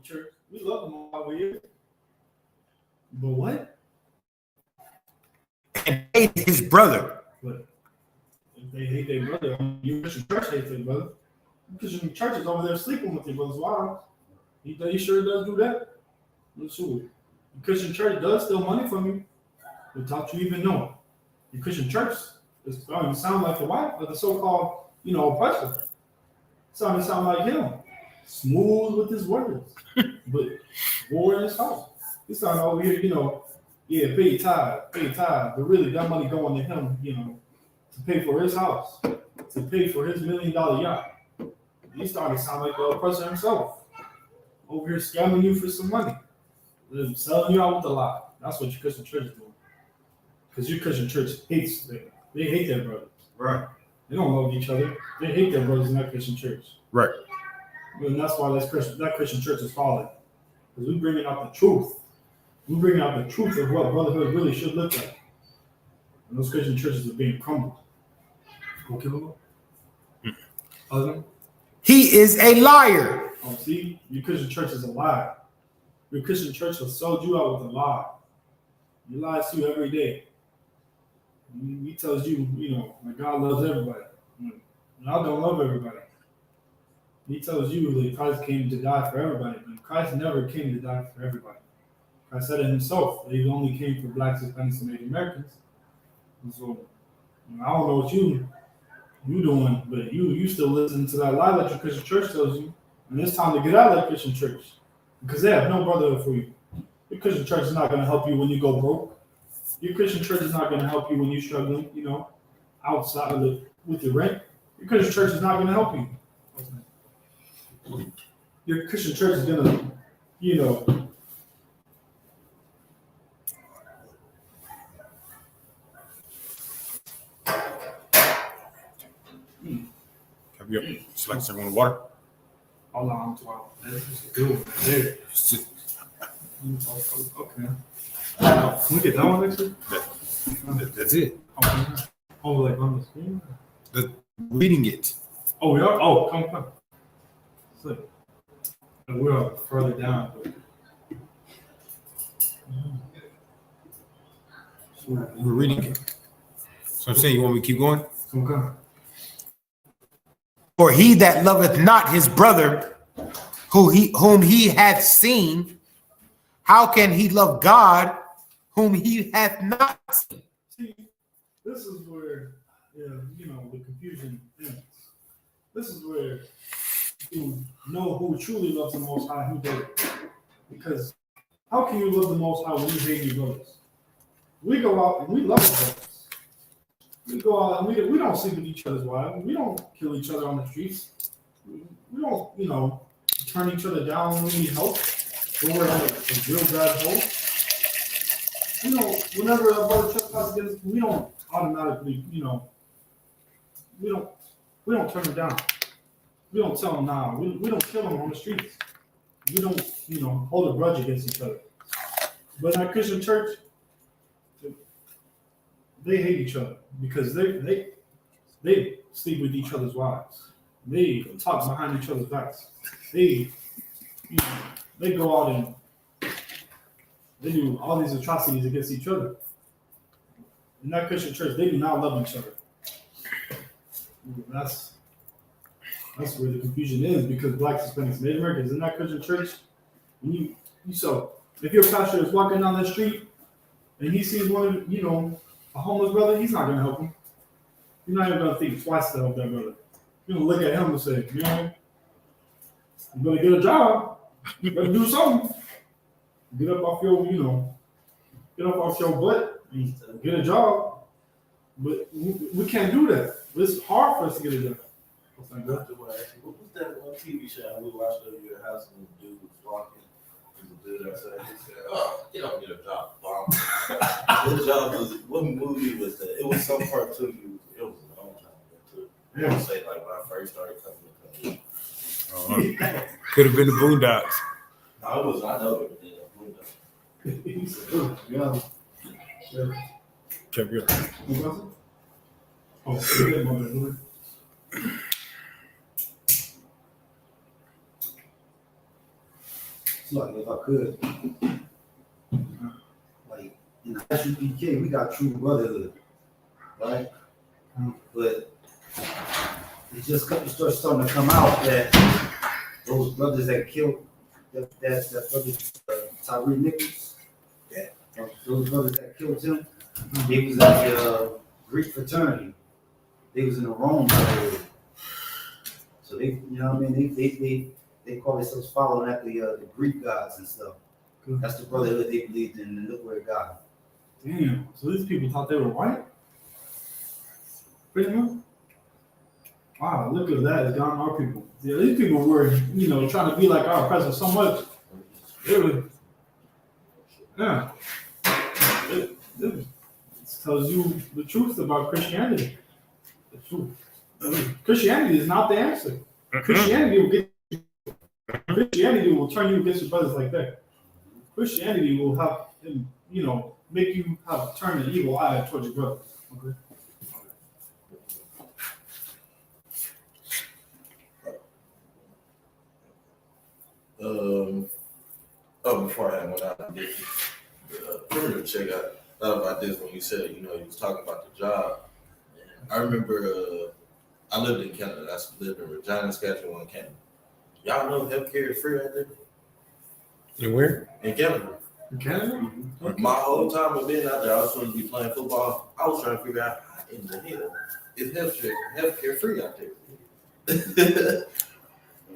church. We love the Most High over here. But what? And hated his brother. But if they hate their brother, your Christian church hates their brother. Christian church is over there sleeping with their brother's wives. He sure does do that. Let's see. The Christian church does steal money from you without you even knowing. The Christian church is starting to sound like the wife of the so-called, oppressor. Starting to sound like him. Smooth with his words, but war in his house. He's starting over here, pay tithe, but really that money going to him, to pay for his house, to pay for his $1 million yacht. He started to sound like the oppressor himself. Over here scamming you for some money. Selling you out with a lie. That's what your Christian church is doing. Because your Christian church hates them. They hate their brothers. Right. They don't love each other. They hate their brothers in that Christian church. Right. And that's why that Christian church is falling. Because we're bringing out the truth. We're bringing out the truth of what brotherhood really should look like. And those Christian churches are being crumbled. Go kill them. Husband? He is a liar. Oh, see? Your Christian church is a lie. Your Christian church has sold you out with a lie. He lies to you every day. He tells you, that God loves everybody. God don't love everybody. He tells you that Christ came to die for everybody, but Christ never came to die for everybody. Christ said it himself that he only came for blacks, Hispanics, and Native Americans. And so, I don't know what you doing, but you still listen to that lie that your Christian church tells you, and it's time to get out of that Christian church because they have no brotherhood for you. Your Christian church is not going to help you when you go broke. Your Christian church is not going to help you when you're struggling, outside of with your rent. Your Christian church is not going to help you. Your Christian church is going to, Have you select someone water? Hold on, this is a good one right there. Okay. Can we get that one next week? That's it. Oh, like on the screen? Reading it. Oh, we are? Oh, come. So, we're further down. We're reading it. So I'm saying, you want me to keep going? Okay. For he that loveth not his brother, whom he hath seen, how can he love God, whom he hath not seen? See, this is where, the confusion ends. This is where you know who truly loves the Most High, who did it. Because how can you love the Most High when you hate your brothers? We go out and we love our brothers. We go out and we don't sleep with each other's wives. We don't kill each other on the streets. We don't, turn each other down when we need help. When we're in a real bad hole. Whenever a brother trespasses against us, we don't automatically, we don't turn them down. We don't tell them nah. We don't kill them on the streets. We don't, hold a grudge against each other. But in our Christian church, they hate each other because they sleep with each other's wives. They talk behind each other's backs. They go out and they do all these atrocities against each other. In that Christian church, they do not love each other. That's where the confusion is because blacks, Hispanics, Native Americans in that Christian church. So if your pastor is walking down the street and he sees one of a homeless brother, he's not going to help him. You're not even going to think twice to help that brother. You're going to look at him and say, you better get a job. You better do something. Get up off your butt and get a job. But we can't do that. It's hard for us to get a job. What was that one TV show we watched over your house and the dude was walking? The dude outside, he said, "Oh, you don't get a job, bomb." What movie was that? It was some cartoon. It was a long time ago too. I would say like when I first started coming to country. Could have been the Boondocks. No, I know it was Check it out. Oh, Like if I could, like in the I.S.U.P.K, we got true brotherhood, right? But it's just starting to come out that those brothers that killed that brother Tyree Nichols, those brothers that killed him, they was in the Greek fraternity. They was in the Rome brotherhood. So they, they call themselves following after the Greek gods and stuff. That's the brotherhood they believed in, and look where it got them. Damn. So these people thought they were white? Pretty much? Wow, look at that. It's gotten our people. Yeah, these people were, trying to be like our president so much. It tells you the truth about Christianity. The truth. Christianity is not the answer. Christianity will turn you against your brothers like that. Christianity will have, make you have turn an evil eye towards your brother. Okay. Before I went out, I did perimeter check. I thought about this when you said, you was talking about the job. I remember I lived in Canada. I lived in Regina, Saskatchewan, Canada. Y'all know healthcare is free out there? And where? In Canada. In Canada? Mm-hmm. Okay. My whole time of being out there, I was supposed to be playing football. I was trying to figure out how in the hell is healthcare free out there.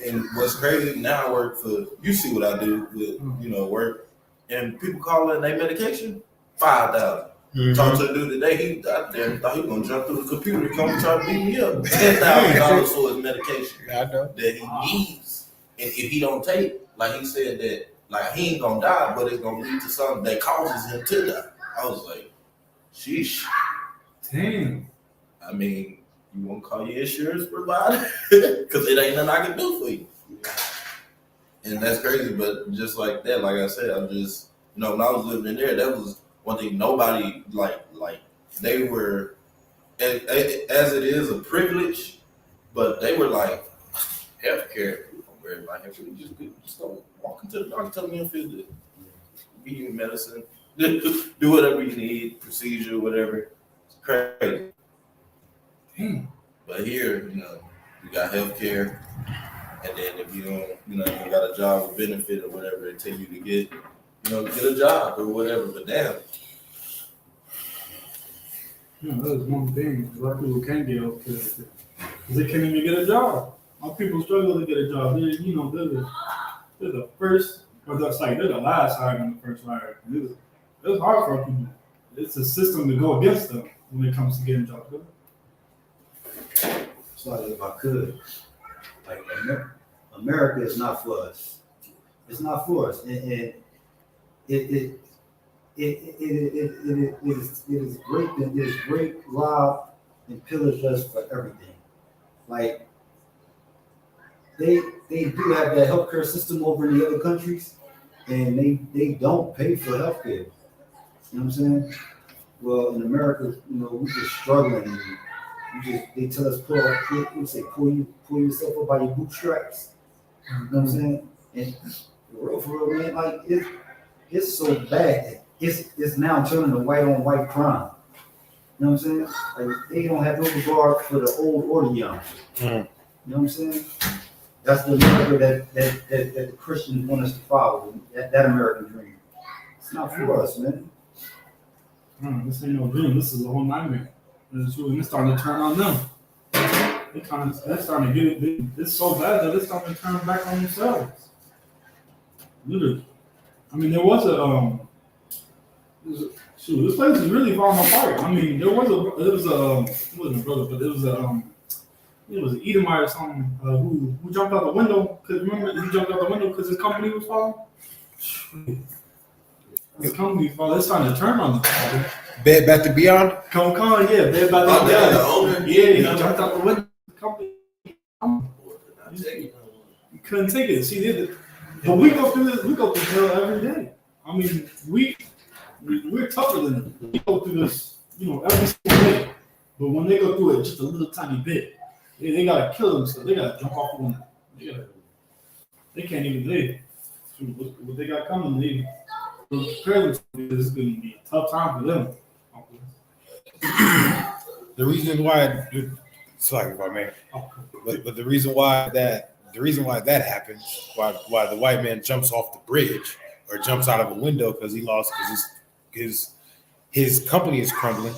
And what's crazy, now I work for, you see what I do with, work, and people call in their medication, $5,000. Mm-hmm. Talked to a dude today, he thought he was going to jump through the computer and come try to beat me up. $10,000 for his medication that he needs. And if he don't take, like he said that, like he ain't going to die, but it's going to lead to something that causes him to die. I was like, sheesh. Damn. I mean, you won't call your insurance provider because it ain't nothing I can do for you. And that's crazy, but just like that, like I said, I'm just, when I was living in there, that was one thing nobody, like they were, as it is a privilege, but they were like, healthcare, we don't worry about healthcare. Just go walk into the doctor, tell them you don't feel good. Give you medicine, do whatever you need, procedure, whatever. It's crazy. But here, you got healthcare, and then if you don't, you got a job or benefit or whatever, it take you to get a job or whatever. But damn. That is one thing. A lot of people can't get healthcare because they can't even get a job. Our people struggle to get a job. They're the first, or they're the last hired and the first hired. It's hard for our people. It's a system to go against them when it comes to getting jobs. So if I could, like America is not for us. It's not for us, and it is great. It is great, rob and pillage us for everything. Like they do have that healthcare system over in the other countries, and they don't pay for healthcare. You know what I'm saying? Well, in America, we're just struggling. They tell us pull yourself up by your bootstraps. You know what I'm saying? And for real, man, like it's so bad. It's now turning to white on white crime. You know what I'm saying? Like they don't have no regard for the old or the young. You know what I'm saying? That's the America that the Christians want us to follow. That American dream. It's not for us, man. This ain't no dream. This is a whole nightmare. It's starting to turn on them. They're starting to get it. It's so bad that it's starting to turn back on themselves. Literally. I mean, there was this place is really falling apart. I mean, it was an Edomite or something who jumped out the window because remember he jumped out the window because his company was falling. His company was falling. It's starting to turn on them. Bed Bath & Beyond? Come on, yeah, Bed Bath & Beyond. Yeah, he jumped out the window. Company. You couldn't take it. See, but we go through this. We go through hell every day. I mean, we're tougher than them. We go through this, every single day. But when they go through it just a little tiny bit, they gotta kill themselves. They gotta jump off the window. They can't even live. What they got coming, they prepare themselves. This is gonna be a tough time for them. The reason why, sorry if I may, but the reason why that happens, why the white man jumps off the bridge or jumps out of a window because he lost because his company is crumbling,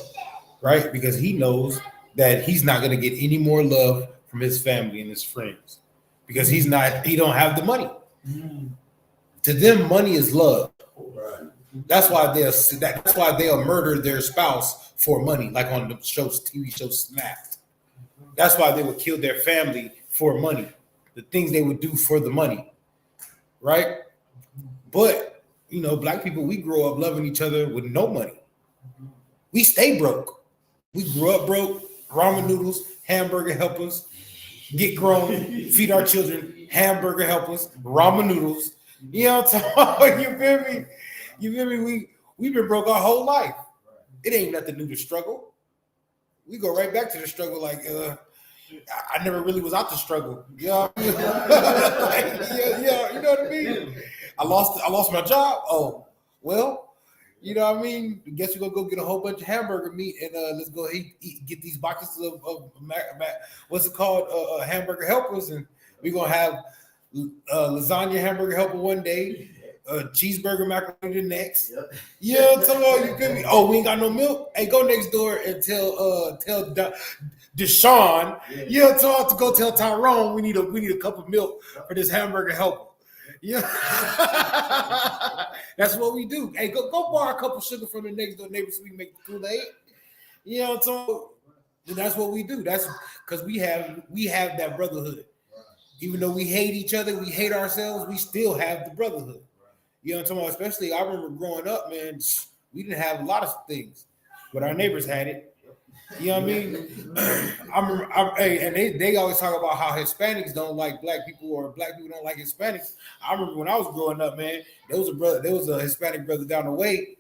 right? Because he knows that he's not going to get any more love from his family and his friends because he don't have the money. To them, money is love. That's why they'll murder their spouse for money, like on the TV show Snapped. That's why they would kill their family for money. The things they would do for the money, right? But, you know, black people, we grow up loving each other with no money. We stay broke. We grew up broke, ramen noodles, hamburger helpers, get grown, feed our children, hamburger helpers, ramen noodles. You know what I'm talking about? You feel me? You feel me? We've been broke our whole life. It ain't nothing new to struggle. We go right back to the struggle like, I never really was out to struggle. You know what I mean? Yeah, you know what I mean? I lost my job. Oh, well, you know what I mean? I guess we're gonna go get a whole bunch of hamburger meat and let's go get these boxes of what's it called? Hamburger helpers, and we're gonna have lasagna hamburger helper one day, cheeseburger macaroni the next. Yep. Yeah, you feel me? Oh, we ain't got no milk. Hey, go next door and tell Deshaun, to go tell Tyrone we need a cup of milk for this hamburger helper. Yeah, that's what we do. Hey, go borrow a cup of sugar from the next door neighbor so we can make the Kool-Aid. You know, so that's what we do. That's because we have that brotherhood. Even though we hate each other, we hate ourselves, we still have the brotherhood. You know what I'm talking about? Especially, I remember growing up, man, we didn't have a lot of things, but our neighbors had it. You know what I mean? I remember, and they always talk about how Hispanics don't like black people or black people don't like Hispanics. I remember when I was growing up, man, there was a Hispanic brother down the way,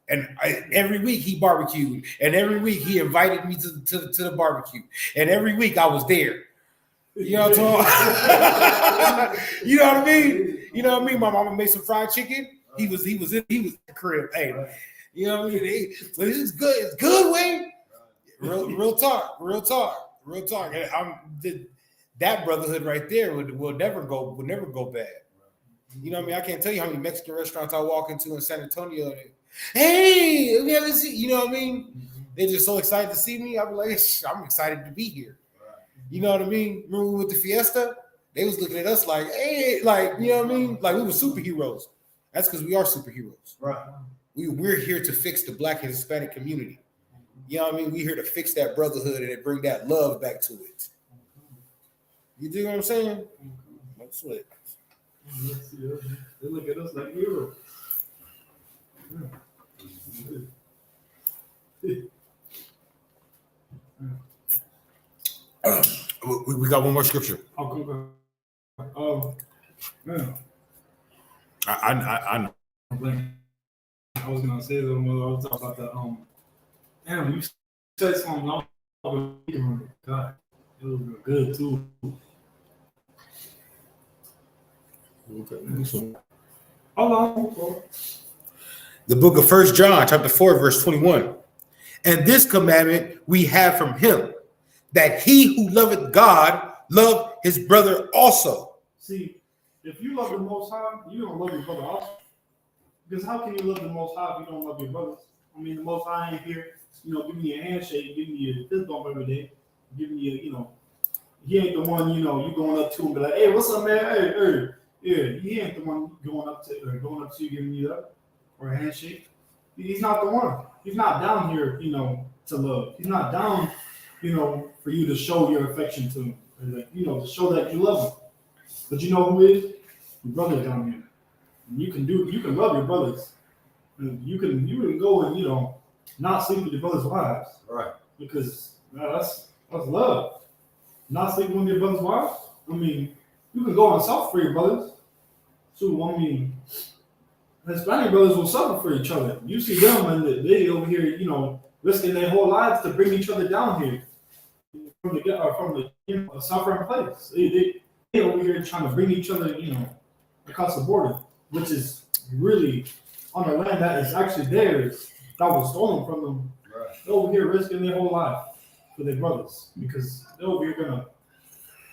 and every week he barbecued, and every week he invited me to the barbecue, and every week I was there. You know what I'm talking? You know what I mean? You know what I mean? My mama made some fried chicken. He was in the crib. Hey, you know what I mean? But it's good. It's good, Wayne. Real talk. That brotherhood right there will never go bad. You know what I mean? I can't tell you how many Mexican restaurants I walk into in San Antonio. Hey, we haven't seen. You know what I mean? They're just so excited to see me. I'm like, I'm excited to be here. You know what I mean? Remember with the Fiesta? They was looking at us like, hey, like, you know what I mean? Like we were superheroes. That's because we are superheroes. Right. We're here to fix the Black and Hispanic community. You know what I mean? We're here to fix that brotherhood and bring that love back to it. You do what I'm saying? That's it. They look at us like heroes. We got one more scripture. I'll go back. Man. I was gonna say that when I was talking about the damn, you said something. God, it was good too. Okay. Hold on. The book of 1 John, chapter 4, verse 21. And this commandment we have from him, that he who loveth God love his brother also. See, if you love the Most High, you don't love your brother also. Because how can you love the Most High if you don't love your brothers? I mean, the Most High ain't here, giving you a handshake, giving you a fist bump every day, giving you, he ain't the one, you going up to him and be like, hey, what's up, man? Hey. Yeah, he ain't the one going up to you, giving you that or a handshake. He's not the one. He's not down here, to love. He's not down, for you to show your affection to him, or to show that you love him. But you know who is? Your brother down here. And you can love your brothers. And you can go and not sleep with your brother's wives, right? Because that's love. Not sleeping with your brother's wives. I mean, you can go and suffer for your brothers. So I mean, Hispanic brothers will suffer for each other. You see them and they over here, risking their whole lives to bring each other down here from a suffering place. They over here trying to bring each other, across the border, which is really on the land that is actually theirs, that was stolen from them. Right. They're over here risking their whole life for their brothers because they're over here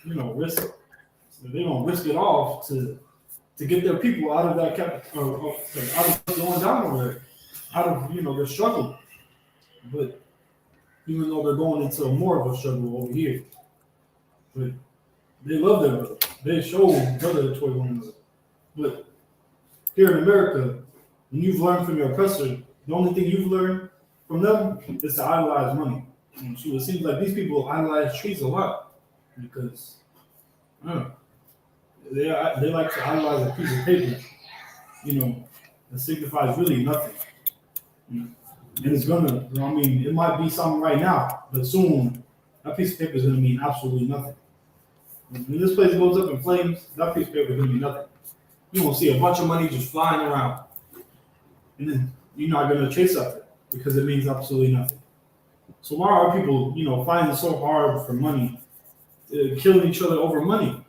gonna, risk it. So they're gonna risk it all to get their people out of that out of going down over there, out of their struggle. But even though they're going into more of a struggle over here, but they love their brother. They show brother toward one another. But here in America, when you've learned from your oppressor, the only thing you've learned from them is to idolize money. it seems like these people idolize trees a lot because they like to idolize a piece of paper, that signifies really nothing. And it's gonna, it might be something right now, but soon that piece of paper is gonna mean absolutely nothing. When this place goes up in flames, that piece of paper is gonna be nothing. You won't see a bunch of money just flying around, and then you're not gonna chase after it because it means absolutely nothing. So why are people, finding it so hard for money, killing each other over money?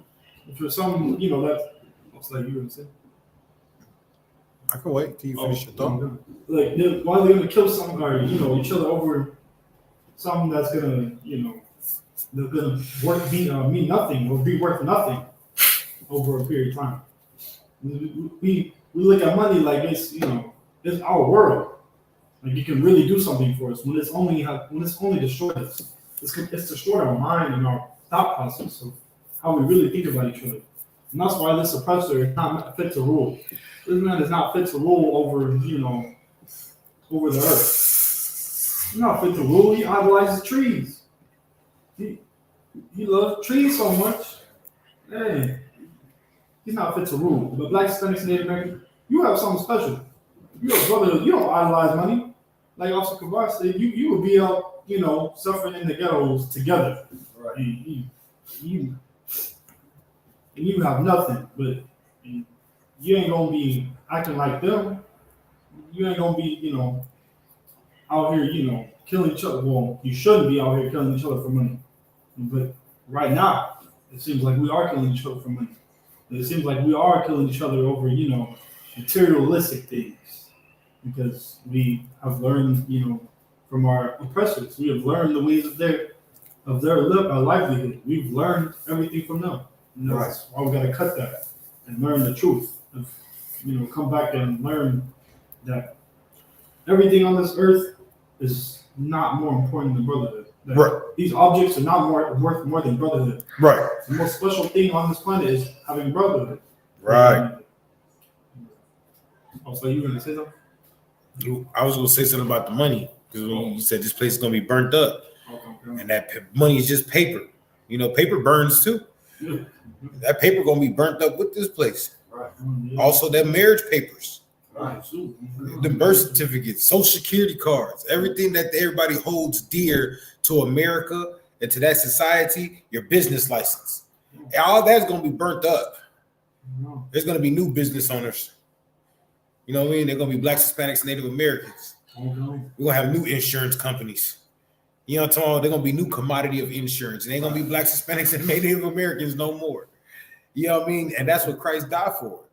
For some, that looks like you were saying. I can wait till you finish your thought. Like, why are they gonna kill some or each other over something that's gonna, they're gonna mean nothing or be worth nothing over a period of time? We look at money like it's it's our world. Like it can really do something for us when it's only destroyed us. It's destroyed our mind and our thought process of how we really think about each other. And that's why this oppressor is not fit to rule. This man is not fit to rule over over the earth. He's not fit to rule. He idolizes trees. He loves trees so much. Hey, he's not fit to rule. But Black, Hispanics, Native Americans, you have something special. You're a brotherhood. You don't idolize money. Like I.S.U.P.K said, you would be out, suffering in the ghettos together. Right. And you have nothing, but you ain't gonna be acting like them. You ain't gonna be, out here, killing each other. Well, you shouldn't be out here killing each other for money. But right now, it seems like we are killing each other for money. It seems like we are killing each other over, materialistic things. Because we have learned, from our oppressors. We have learned the ways of their livelihood. We've learned everything from them. And that's why we got to cut that and learn the truth. Come back and learn that everything on this earth is not more important than brotherhood. Right. These objects are not worth more than brotherhood. Right. The most special thing on this planet is having brotherhood. Right. Also, you gonna say something? I was gonna say something about the money because you said this place is gonna be burnt up, and that money is just paper. Paper burns too. Yeah. That paper gonna be burnt up with this place. Right. Also, that marriage papers, Right. the birth certificates, social security cards, everything that everybody holds dear to America and to that society, your business license, all that's gonna be burnt up. There's gonna be new business owners. You know what I mean? They're gonna be Blacks, Hispanics, Native Americans. We're gonna have new insurance companies. You know what I'm talking about? They're gonna be new commodity of insurance. It ain't gonna be Blacks, Hispanics, and Native Americans no more. You know what I mean? And that's what Christ died for.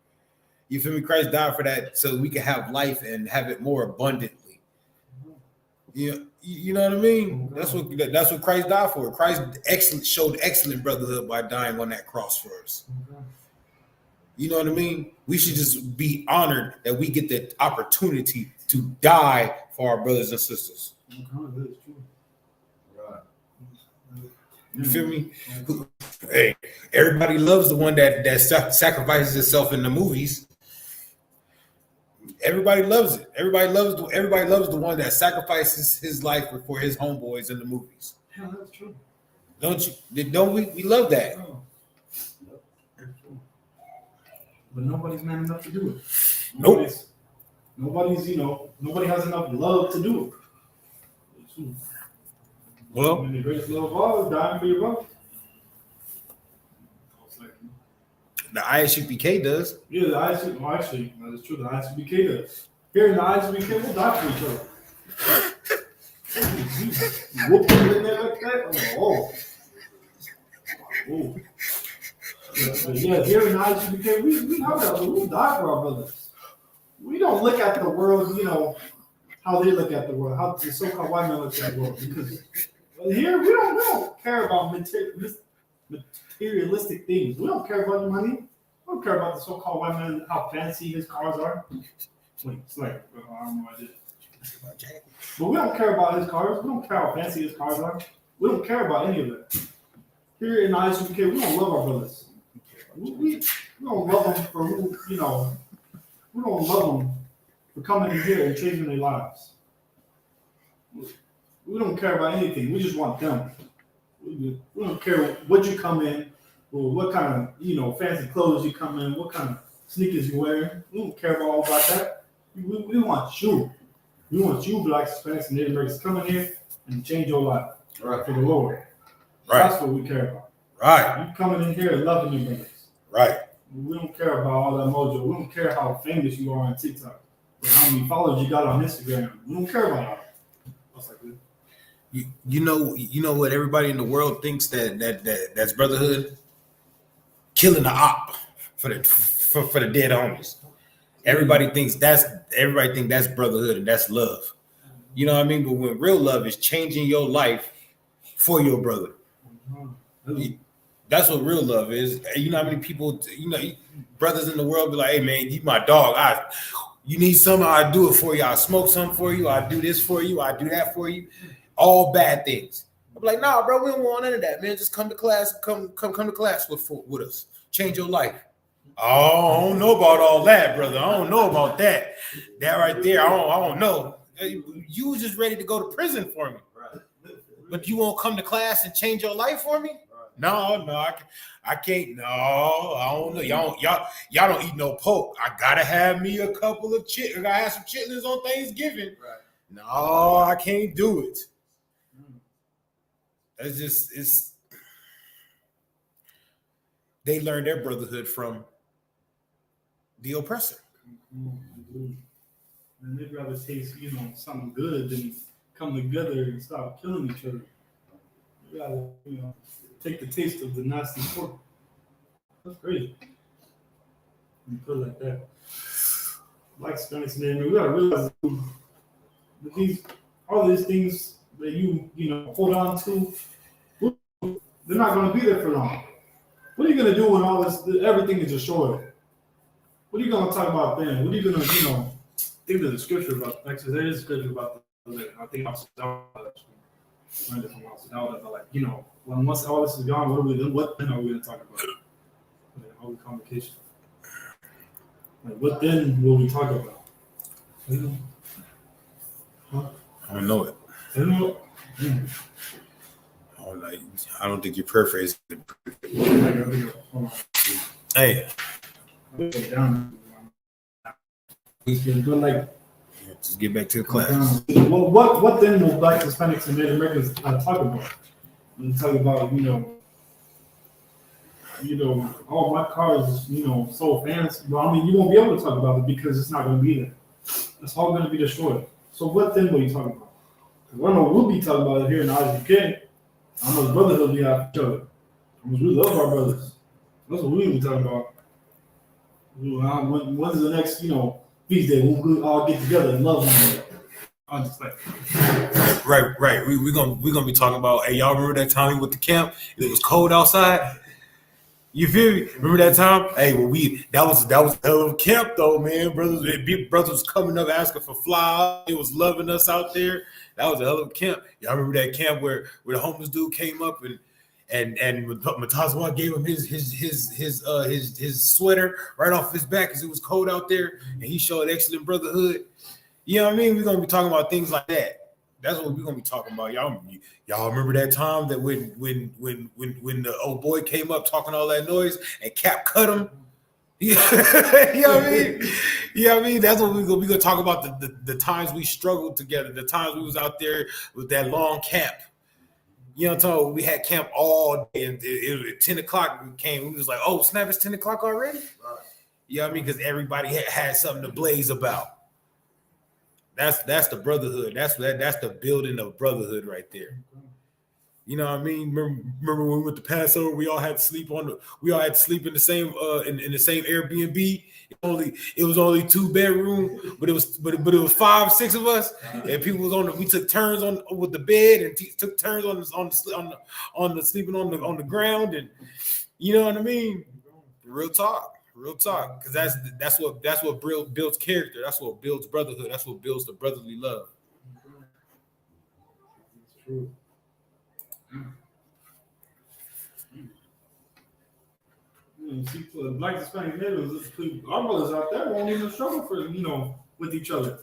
You feel me? Christ died for that so we can have life and have it more abundantly. You know what I mean? That's what Christ died for. Christ showed excellent brotherhood by dying on that cross for us. You know what I mean? We should just be honored that we get the opportunity to die for our brothers and sisters. Right. You feel me? Hey, everybody loves the one that sacrifices itself in the movies. Everybody loves it. Everybody loves the one that sacrifices his life for his homeboys in the movies. Yeah, that's true. Don't you? Don't we? We love that. Oh. But nobody's man enough to do it. Nobody's, nobody has enough love to do it. Well, the greatest love of all is dying for your brother. the I.S.U.P.K does. Yeah, the I.S.U.P.K. Well, actually, that is true. The I.S.U.P.K does. Here in the I.S.U.P.K, we'll die for each other. You whoop them in there like that? Oh. But yeah, here in the I.S.U.P.K, we have that. We'll die for our brothers. We don't look at the world, how they look at the world, how the so-called white men look at the world. Because here we don't care about materialistic things. We don't care about the money. We don't care about the so-called white man, how fancy his cars are. Wait, it's like, I don't know what I did. But we don't care about his cars. We don't care how fancy his cars are. We don't care about any of that. Here in the I.S.U.P.K, we don't love our brothers. We don't love them for who, we don't love them for coming in here and changing their lives. We We don't care about anything. We just want them. We don't care what you come in, or what kind of fancy clothes you come in, what kind of sneakers you wearing. We don't care all about that. We want you. We want you, Black, Hispanics, and Native Americans, to come in here and change your life for the Lord. Right. That's what we care about. Right. You coming in here and loving your brothers. Right. We don't care about all that mojo. We don't care how famous you are on TikTok or how many followers you got on Instagram. We don't care about all that. You know what everybody in the world thinks that's brotherhood? Killing the op for the dead homies. Everybody think that's brotherhood and that's love. You know what I mean? But when real love is changing your life for your brother. That's what real love is. You know how many people, brothers in the world be like, hey man, you my dog. You need something, I do it for you. I smoke something for you. I do this for you. I do that for you. All bad things. I'm like, nah, bro, we don't want none of that, man. Just come to class, come to class with us. Change your life. Oh, I don't know about all that, brother. I don't know about that. That right there, I don't know. You was just ready to go to prison for me. But you won't come to class and change your life for me? No, I can't. No, I don't know. Y'all don't eat no pork. I gotta have me a couple of chitlins. I gotta have some chitlins on Thanksgiving. Right. No, I can't do it. It's they learned their brotherhood from the oppressor. And they'd rather taste, something good than come together and stop killing each other. They rather, take the taste of the nasty pork. That's crazy. You put it like that. Like Hispanics and we gotta realize that all these things that you hold on to, they're not gonna be there for long. What are you gonna do when everything is destroyed? What are you gonna talk about then? What are you gonna, think there's a scripture about, actually there is a scripture about I think I'm when once all this is gone, what then are we gonna talk about? All the communication. Like, what then will we talk about? Huh? I don't know it. I don't know. I don't think you're paraphrasing. Hey. Just get back to the class. Well, what then will Black, Hispanics, and Native Americans talk about? When talk about oh, my car is so fancy. Well, I mean, you won't be able to talk about it because it's not going to be there. It's all going to be destroyed. So what then will you talk about? Because I know we'll be talking about it here in I.S.U.P.K. I know the brotherhood we have each other. We love our brothers. That's what we'll be talking about. When's the next feast day? We'll all get together and love one another. I'm just like, right. We're gonna be talking about. Hey, y'all remember that time we went to camp? It was cold outside. You feel me? Remember that time? Hey, that was a hell of a camp though, man. Brothers was coming up asking for flowers. It was loving us out there. That was a hell of a camp. Y'all remember that camp where the homeless dude came up and Matazwa gave him his sweater right off his back because it was cold out there, and he showed excellent brotherhood. You know what I mean? We're gonna be talking about things like that. That's what we're gonna be talking about. Y'all remember that time that when the old boy came up talking all that noise and Cap cut him? You know what I mean? You know what I mean? That's what we're gonna talk about, the times we struggled together, the times we was out there with that long camp. You know what I'm talking? We had camp all day, and it was 10 o'clock we came. We was like, oh, snap, it's 10 o'clock already? Right. You know what I mean? Because everybody had something to blaze about. That's the brotherhood. That's the building of brotherhood right there. You know what I mean? Remember when we went to Passover, we all had to sleep in the same in the same Airbnb. It was only 2-bedroom, but it was 5-6 of us, and people was we took turns with the bed and took turns on the sleeping on the ground, and you know what I mean? Real talk, because that's what builds character. That's what builds brotherhood. That's what builds the brotherly love. It's true. See, for the Black, Hispanic, Natives, our brothers out there won't even struggle for with each other.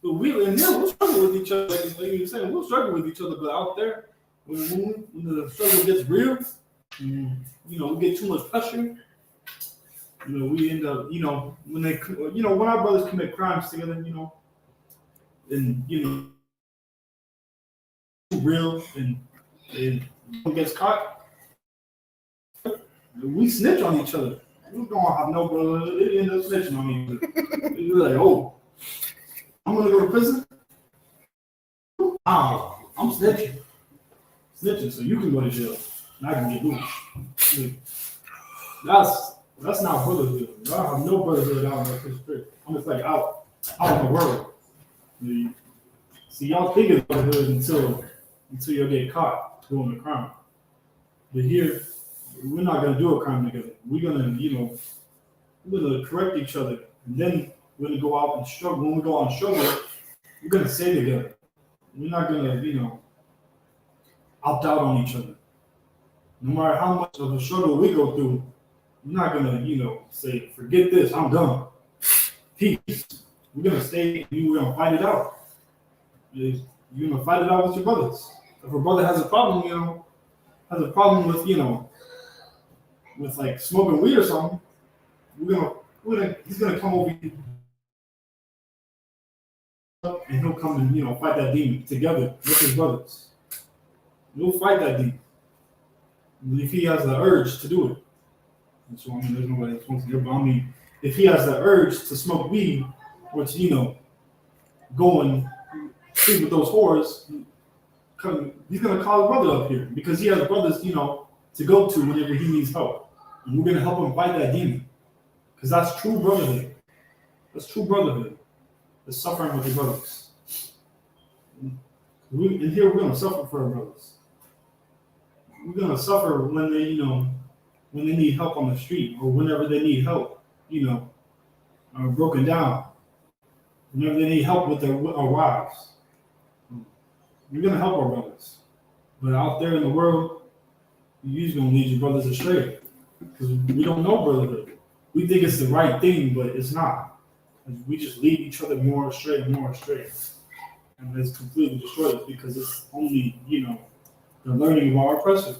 But we'll struggle with each other. Like you were saying, we'll struggle with each other. But out there, when the struggle gets real, we get too much pressure. We end up, when our brothers commit crimes together, and real and gets caught, we snitch on each other. We don't have no brother. It end up snitching on each other. You're like, oh, I'm gonna go to prison. I'm snitching, so you can go to jail, and I can get loose. That's not brotherhood. I have no brotherhood out like this trip. I'm just like out in the world. See, y'all think it's brotherhood until you get caught doing a crime. But here, we're not gonna do a crime together. We're gonna correct each other, and then we're gonna go out and struggle. When we go out and struggle, we're gonna stay together. We're not gonna, opt out on each other. No matter how much of a struggle we go through, we're not gonna, say, forget this, I'm done. Peace. We're gonna stay and we're gonna fight it out. You're gonna fight it out with your brothers. If a brother has a problem, with, with like smoking weed or something, he's gonna come over here and he'll come and fight that demon together with his brothers. We'll fight that demon. If he has the urge to do it. So there's nobody that's supposed to do it, but if he has the urge to smoke weed, or to, go and sleep with those whores, he's gonna call his brother up here because he has brothers, to go to whenever he needs help. And we're gonna help him fight that demon. Because that's true brotherhood. That's true brotherhood. It's suffering with your brothers. And here we're gonna suffer for our brothers. We're gonna suffer when they, when they need help on the street, or whenever they need help, are broken down. Whenever they need help with our wives. We're gonna help our brothers. But out there in the world, you're just gonna lead your brothers astray. Because we don't know brotherhood. We think it's the right thing, but it's not. We just lead each other more astray. And it's completely destroyed us because it's only, the learning of our oppressor.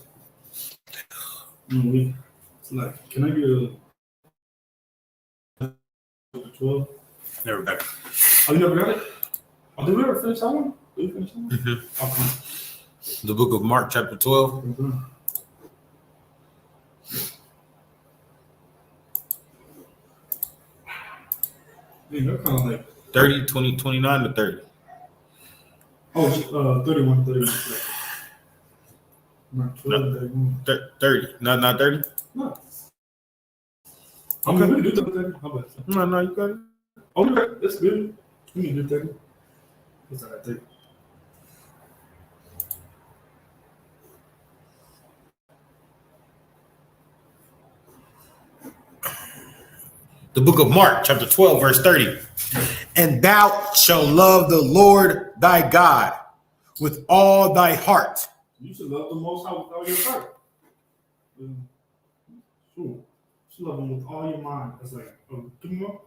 It's like, can I get a 12? Never got it. Oh, you never got it? Oh, did we ever finish that one? Did we finish that one? Mm-hmm. Okay. The book of Mark, chapter 12. Mm-hmm. Man, they're kind of like 30, 20, 29 to 30. Oh, 31, 30. Not 12, 31. 30. Not 30? No. I'm going to do 30. How about that? No, you got it. Oh, okay. That's good. We can do 30. What's that, 30? The book of Mark, chapter 12, verse 30. And thou shalt love the Lord thy God with all thy heart. You should love the Most High with all your heart. Sure. You should love him with all your mind. That's like, give me more.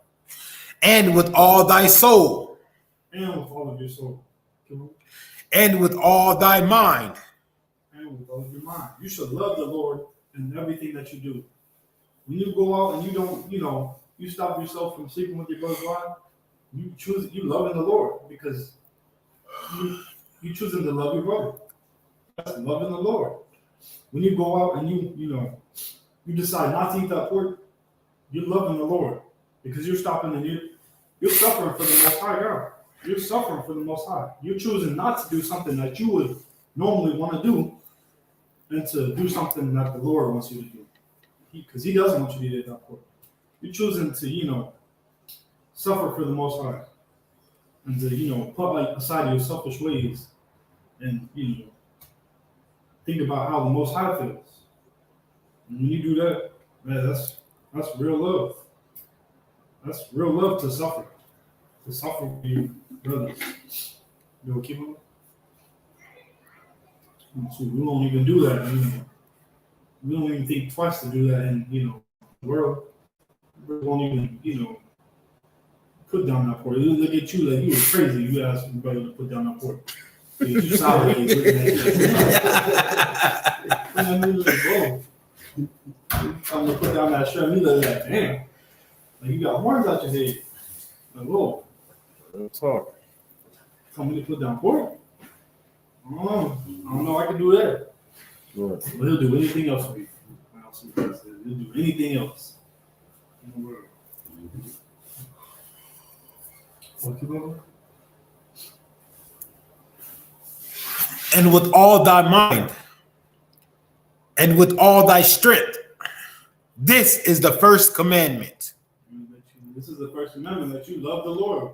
And with all thy soul. And with all of your soul. And with all thy mind. And with all of your mind. You should love the Lord in everything that you do. When you go out and you don't, you stop yourself from sleeping with your brother's wife, you loving the Lord because you choosing to love your brother. That's loving the Lord. When you go out and you decide not to eat that pork, you're loving the Lord because you're stopping and you're suffering for the Most High God. You're suffering for the Most High. You're choosing not to do something that you would normally want to do and to do something that the Lord wants you to do. Because he doesn't want you to eat that pork. You're choosing to, suffer for the Most High and to, put aside your selfish ways and, think about how the Most High feels. And when you do that, man, that's real love. That's real love to suffer for your brothers. Keep on. So we won't even do that. We don't even think twice to do that in, the world. We won't even, put down that pork. They look at you like you were crazy. You asked your brother to put down that pork. You sour. You like, whoa. I'm gonna put down that shirt. You look like, damn. Like you got horns out your head. Like, whoa. Talk. Tell me to put down pork? I don't know. I can do that. Right. But he'll do anything else for you. He'll do anything else in the world. What you going? And with all thy mind, and with all thy strength. This is the first commandment. This is the first commandment, that you love the Lord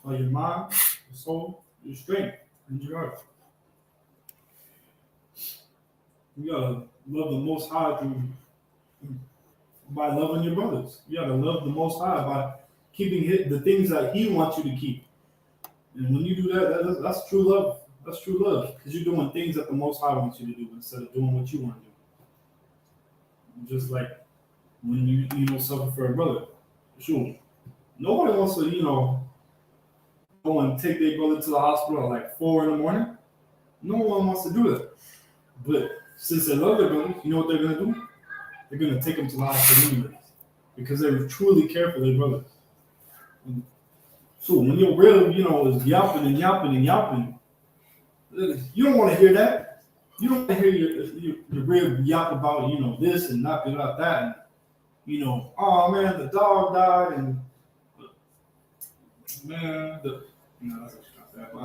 by your mind, your soul, your strength, and your heart. You gotta love the Most High by loving your brothers. You gotta love the Most High by keeping the things that He wants you to keep. And when you do that, that's true love. That's true love, because you're doing things that the Most High wants you to do instead of doing what you want to do. Just like when you suffer for a brother. Sure. Nobody wants to, go and take their brother to the hospital at like 4 in the morning. No one wants to do that. But since they love their brother, you know what they're going to do? They're going to take them to the hospital anyways, because they truly care for their brother. And so when your rib, is yapping and yapping and yapping, you don't want to hear that. You don't want to hear your rib yap about, this and not about that. And, oh man, the dog died, and man, that's actually not that, but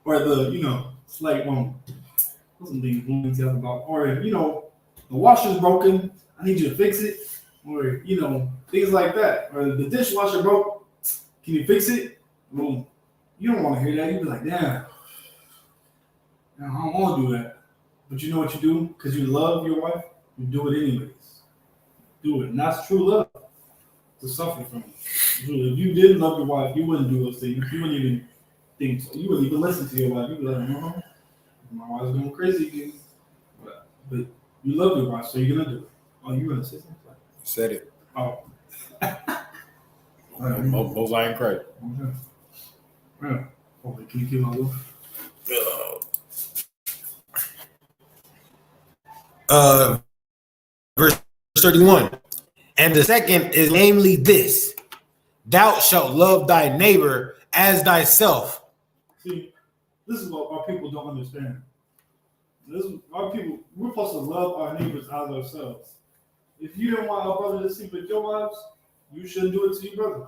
or it's like what's some things about, or the washer's broken, I need you to fix it, or things like that, or the dishwasher broke, can you fix it? Well, you don't want to hear that. You be like, damn, I don't want to do that. But you know what you do? Because you love your wife, you do it anyways. Do it. And that's true love. To suffer from it. If you didn't love your wife, you wouldn't do those things. You wouldn't even think so. You wouldn't even listen to your wife. You'd be like, no, my wife's going crazy again. But you love your wife, so you're going to do it. Oh, you going to say something? Said it. Oh. Most I ain't crazy. Okay. Yeah. Okay, can you keep my roof? Verse 31. And the second is namely this: thou shalt love thy neighbor as thyself. See, this is what our people don't understand. We're supposed to love our neighbors as ourselves. If you don't want our brother to sleep with your wives, you shouldn't do it to your brother.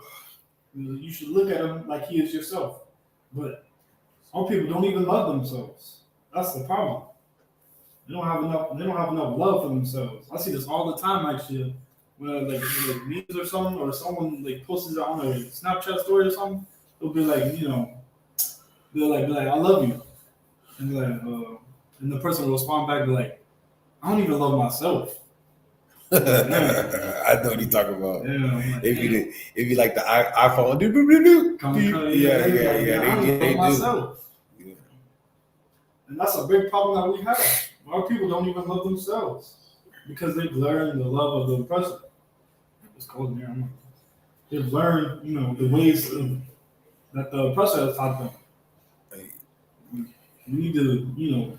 You should look at him like he is yourself. But some people don't even love themselves. That's the problem. They don't have enough love for themselves. I see this all the time, actually. When like memes or something, or someone like posts it on a Snapchat story or something, they'll be like, they'll be like, I love you, and and the person will respond back, be like, I don't even love myself. I know what you're talking about. Yeah, if you like the iPhone, I love myself. Yeah. And that's a big problem that we have. Our people don't even love themselves because they've learned the love of the oppressor. It's cold in here. They've learned, the ways that the oppressor has taught them. We need to,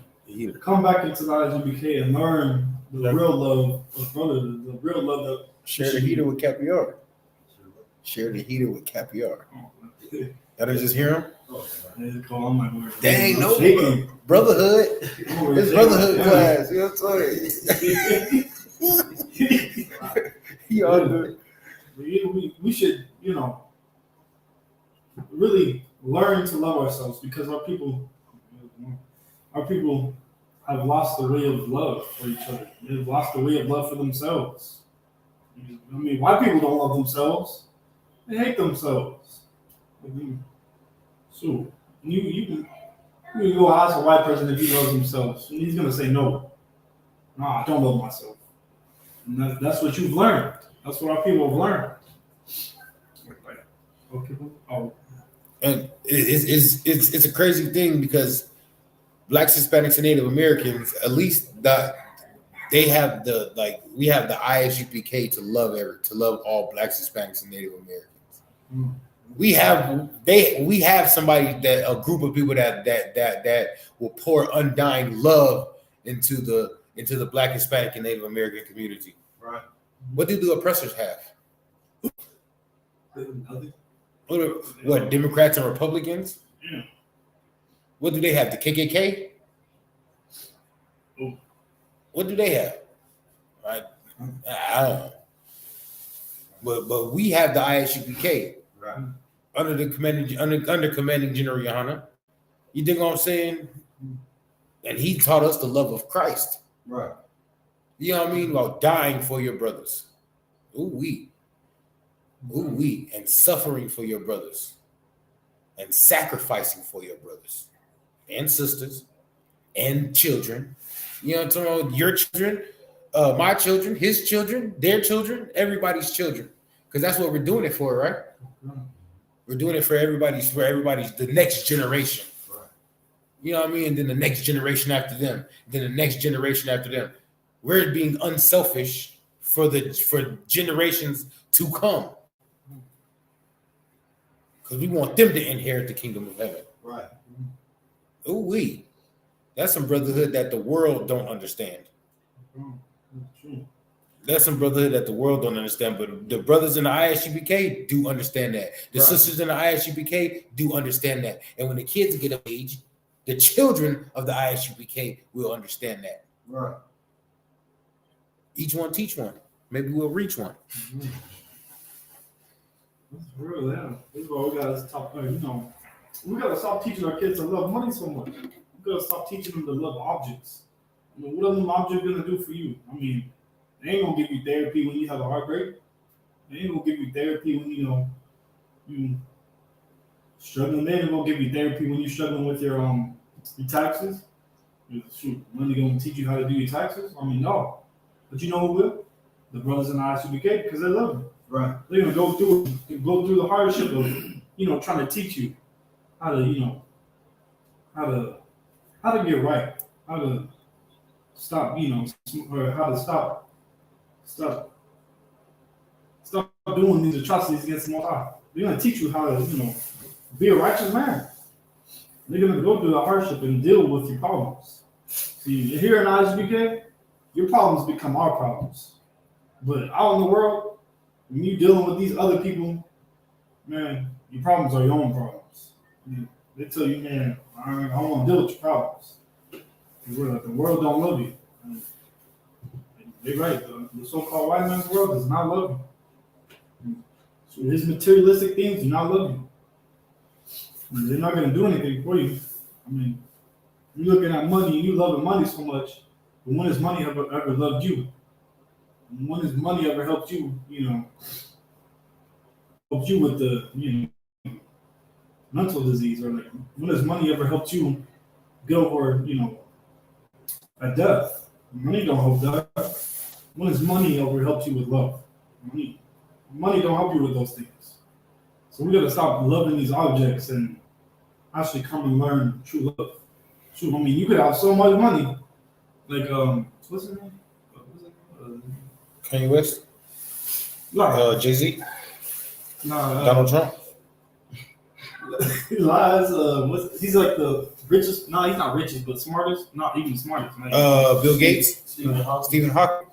come back into the I.S.U.P.K and learn the real love of brothers, the real love that share the heater with Capiar. Share the heater with Capiar. Y'all just hear him? Dang, no Brotherhood. It's Brotherhood class. You know what I'm saying? We should, really learn to love ourselves, because our people have lost the way of love for each other. They've lost the way of love for themselves. I mean, white people don't love themselves. They hate themselves. So you can go ask a white person if he loves himself, and he's gonna say no. No, I don't love myself. And that's what you've learned. That's what our people have learned. And it's a crazy thing, because Blacks, Hispanics, and Native Americans, at least they have we have the I.S.U.P.K to love all Blacks, Hispanics, and Native Americans. Mm. We have somebody that a group of people that will pour undying love into the Black, Hispanic, and Native American community. Right. What do the oppressors have? Nothing. What Democrats and Republicans? Yeah. What do they have? The KKK? Oh. What do they have? I don't know. But we have the I.S.U.P.K. Right. under commanding General Yohana. You think what I'm saying? And he taught us the love of Christ. Right. You know what I mean? About dying for your brothers. Ooh-wee, and suffering for your brothers. And sacrificing for your brothers and sisters and children. You know what I'm talking about? Your children, my children, his children, their children, everybody's children. Because that's what we're doing it for, right? We're doing it for everybody's, the next generation. Right. You know what I mean? And then the next generation after them. Then the next generation after them. We're being unselfish for generations to come. Because we want them to inherit the kingdom of heaven. Right. Ooh-wee. That's some brotherhood that the world don't understand. That's some brotherhood that the world don't understand. But the brothers in the I.S.U.P.K do understand that. The sisters in the I.S.U.P.K do understand that. And when the kids get of age, the children of the I.S.U.P.K will understand that. Right. Each one teach one. Maybe we'll reach one. Mm-hmm. That's real, yeah. This is why we gotta stop. We gotta stop teaching our kids to love money so much. We gotta stop teaching them to love objects. I mean, what are them objects gonna do for you? I mean, they ain't gonna give you therapy when you have a heartbreak. They ain't gonna give you therapy when you struggling. They ain't gonna give you therapy when you're struggling with your taxes. Shoot, money gonna teach you how to do your taxes? I mean, no. But you know who will? The brothers in the I.S.U.P.K because they love you. Right. They're gonna go through the hardship of trying to teach you how to how to get right, how to stop or how to stop doing these atrocities against the Most High. They're gonna teach you how to be a righteous man. They're gonna go through the hardship and deal with your problems. See, here in I.S.U.P.K, your problems become our problems. But out in the world, when you're dealing with these other people, man, your problems are your own problems. They tell you, man, I don't want to deal with your problems. The world don't love you. They're right. The so-called white man's world does not love you. So his materialistic things do not love you. They're not going to do anything for you. I mean, you're looking at money and you loving money so much, but when has money ever loved you? When has money ever helped you, helped you with the, mental disease? Or like, when has money ever helped you get over, a death? Money don't help death. When has money ever helped you with love? Money don't help you with those things. So we gotta stop loving these objects and actually come and learn true love. True, I mean, you could have so much money, like what's his name? Kanye West? No, Jay-Z? no, Donald Trump? he lies. He's like the richest. No, he's not richest, but smartest. Not even smartest. Man. Bill Gates? Stephen Hawking?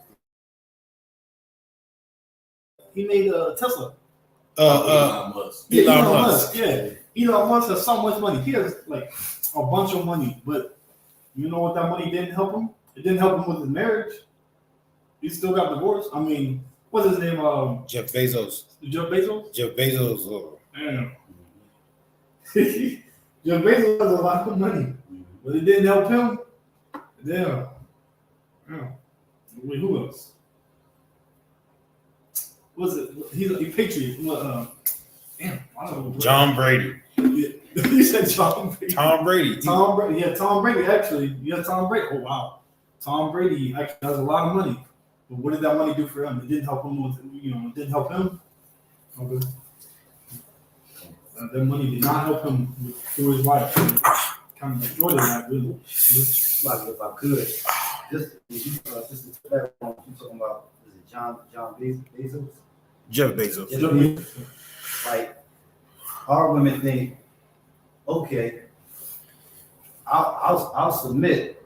He made Tesla. Elon Musk. Yeah, Elon Musk. Yeah, Elon Musk has so much money. He has like a bunch of money, but you know what? That money didn't help him. It didn't help him with his marriage. He still got divorced. I mean, what's his name? Jeff Bezos. Jeff Bezos. Jeff Bezos. Damn. Jeff Bezos has a lot of money, but it didn't help him. Damn. Wait, who else? Was it? He's a Patriot. Damn. I don't know. John Brady. You said John Brady. Tom Brady. Tom Brady. Yeah, Tom Brady. Actually, Tom Brady. Oh wow. Tom Brady actually has a lot of money. But what did that money do for him? It didn't help him with, it didn't help him. Okay. That money did not help him through his life. Kind of destroyed his life, really. Like if I could, just you talking about, is it John Bezos? Jeff Bezos. Jeff Bezos. Like, our women think, okay, I'll submit.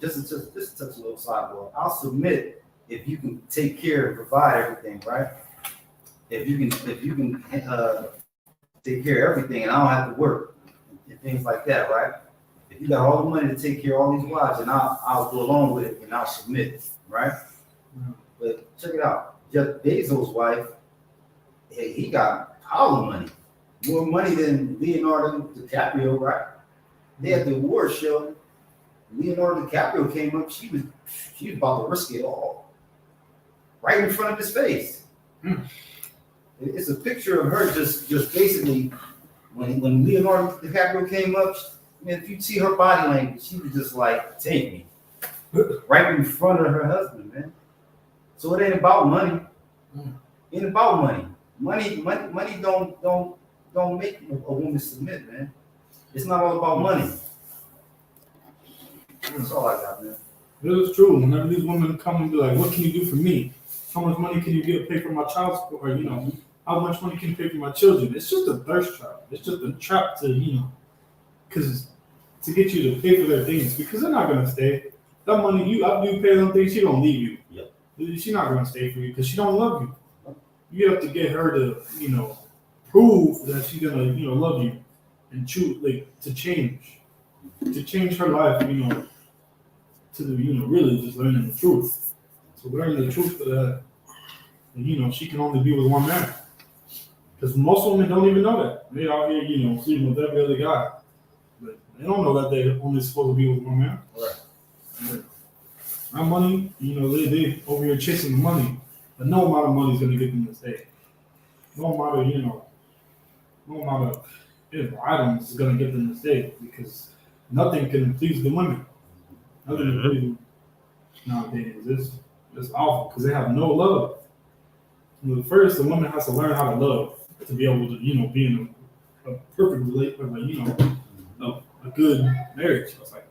Just touch a little sideboard. I'll submit if you can take care and provide everything, right? If you can take care of everything, and I don't have to work and things like that, right? If you got all the money to take care of all these wives, and I'll go along with it and I'll submit, right? Mm-hmm. But check it out, Jeff Bezos' wife, hey, he got pile of money, more money than Leonardo DiCaprio, right? They had the award show. Leonardo DiCaprio came up. She was about to risk it all, right in front of his face. Mm. It's a picture of her just basically when Leonardo DiCaprio came up. Man, if you see her body language, she was just like, "Take me," right in front of her husband, man. So it ain't about money. It ain't about money. Money don't make a woman submit, man. It's not all about money. That's all I got, man. It is true. Whenever these women come and be like, "What can you do for me? How much money can you pay for my child support? Or, how much money can you pay for my children?" It's just a thirst trap. It's just a trap to, because to get you to pay for their things, because they're not gonna stay. That money after you pay them things, she don't leave you. Yep. She's not gonna stay for you because she don't love you. You have to get her to, prove that she's gonna, love you and choose to change her life, to the, really just learning the truth. So learning the truth that, she can only be with one man. Because most women don't even know that. They out here, sleeping with every other guy. But they don't know that they're only supposed to be with one man. Right. My money, they over here chasing the money. But no amount of money is going to get them to stay. No amount of items is going to get them to stay. Because nothing can please the women. Nothing can please them nowadays. It's awful because they have no love. First, the woman has to learn how to love to be able to, be in a perfect relationship, a good marriage. It's like,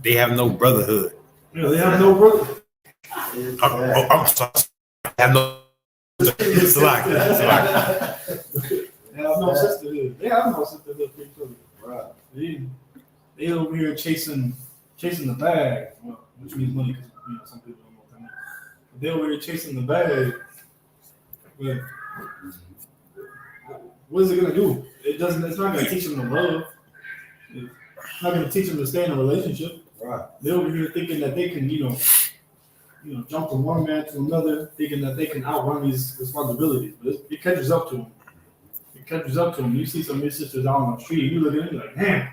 they have no brotherhood. They have no brotherhood. I'm sorry. They have no. It's like. They have no sisterhood. They have no sisterhood for each other. Right. They over here chasing the bag, which means money because some people don't know what that means. But they over here chasing the bag. But what is it gonna do? It's not gonna teach them to love. It's not gonna teach them to stay in a relationship. Right. They're over here thinking that they can, jump from one man to another, thinking that they can outrun these responsibilities. But it catches up to them. You see some of your sisters out on the street, you look at them, you're like, man,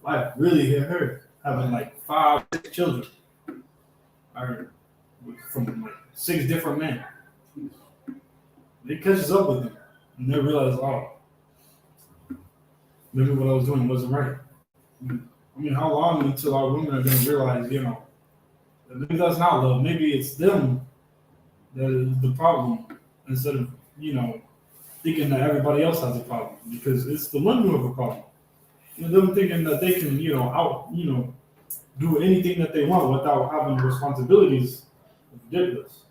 life really hit her having like 5, 6 children, or from like 6 different men. It catches up with them, and they realize, oh, maybe what I was doing wasn't right. I mean, how long until our women are going to realize, that maybe that's not love. Maybe it's them that is the problem instead of, thinking that everybody else has a problem, because it's the women who have a problem. Them thinking that they can, do anything that they want without having responsibilities is ridiculous.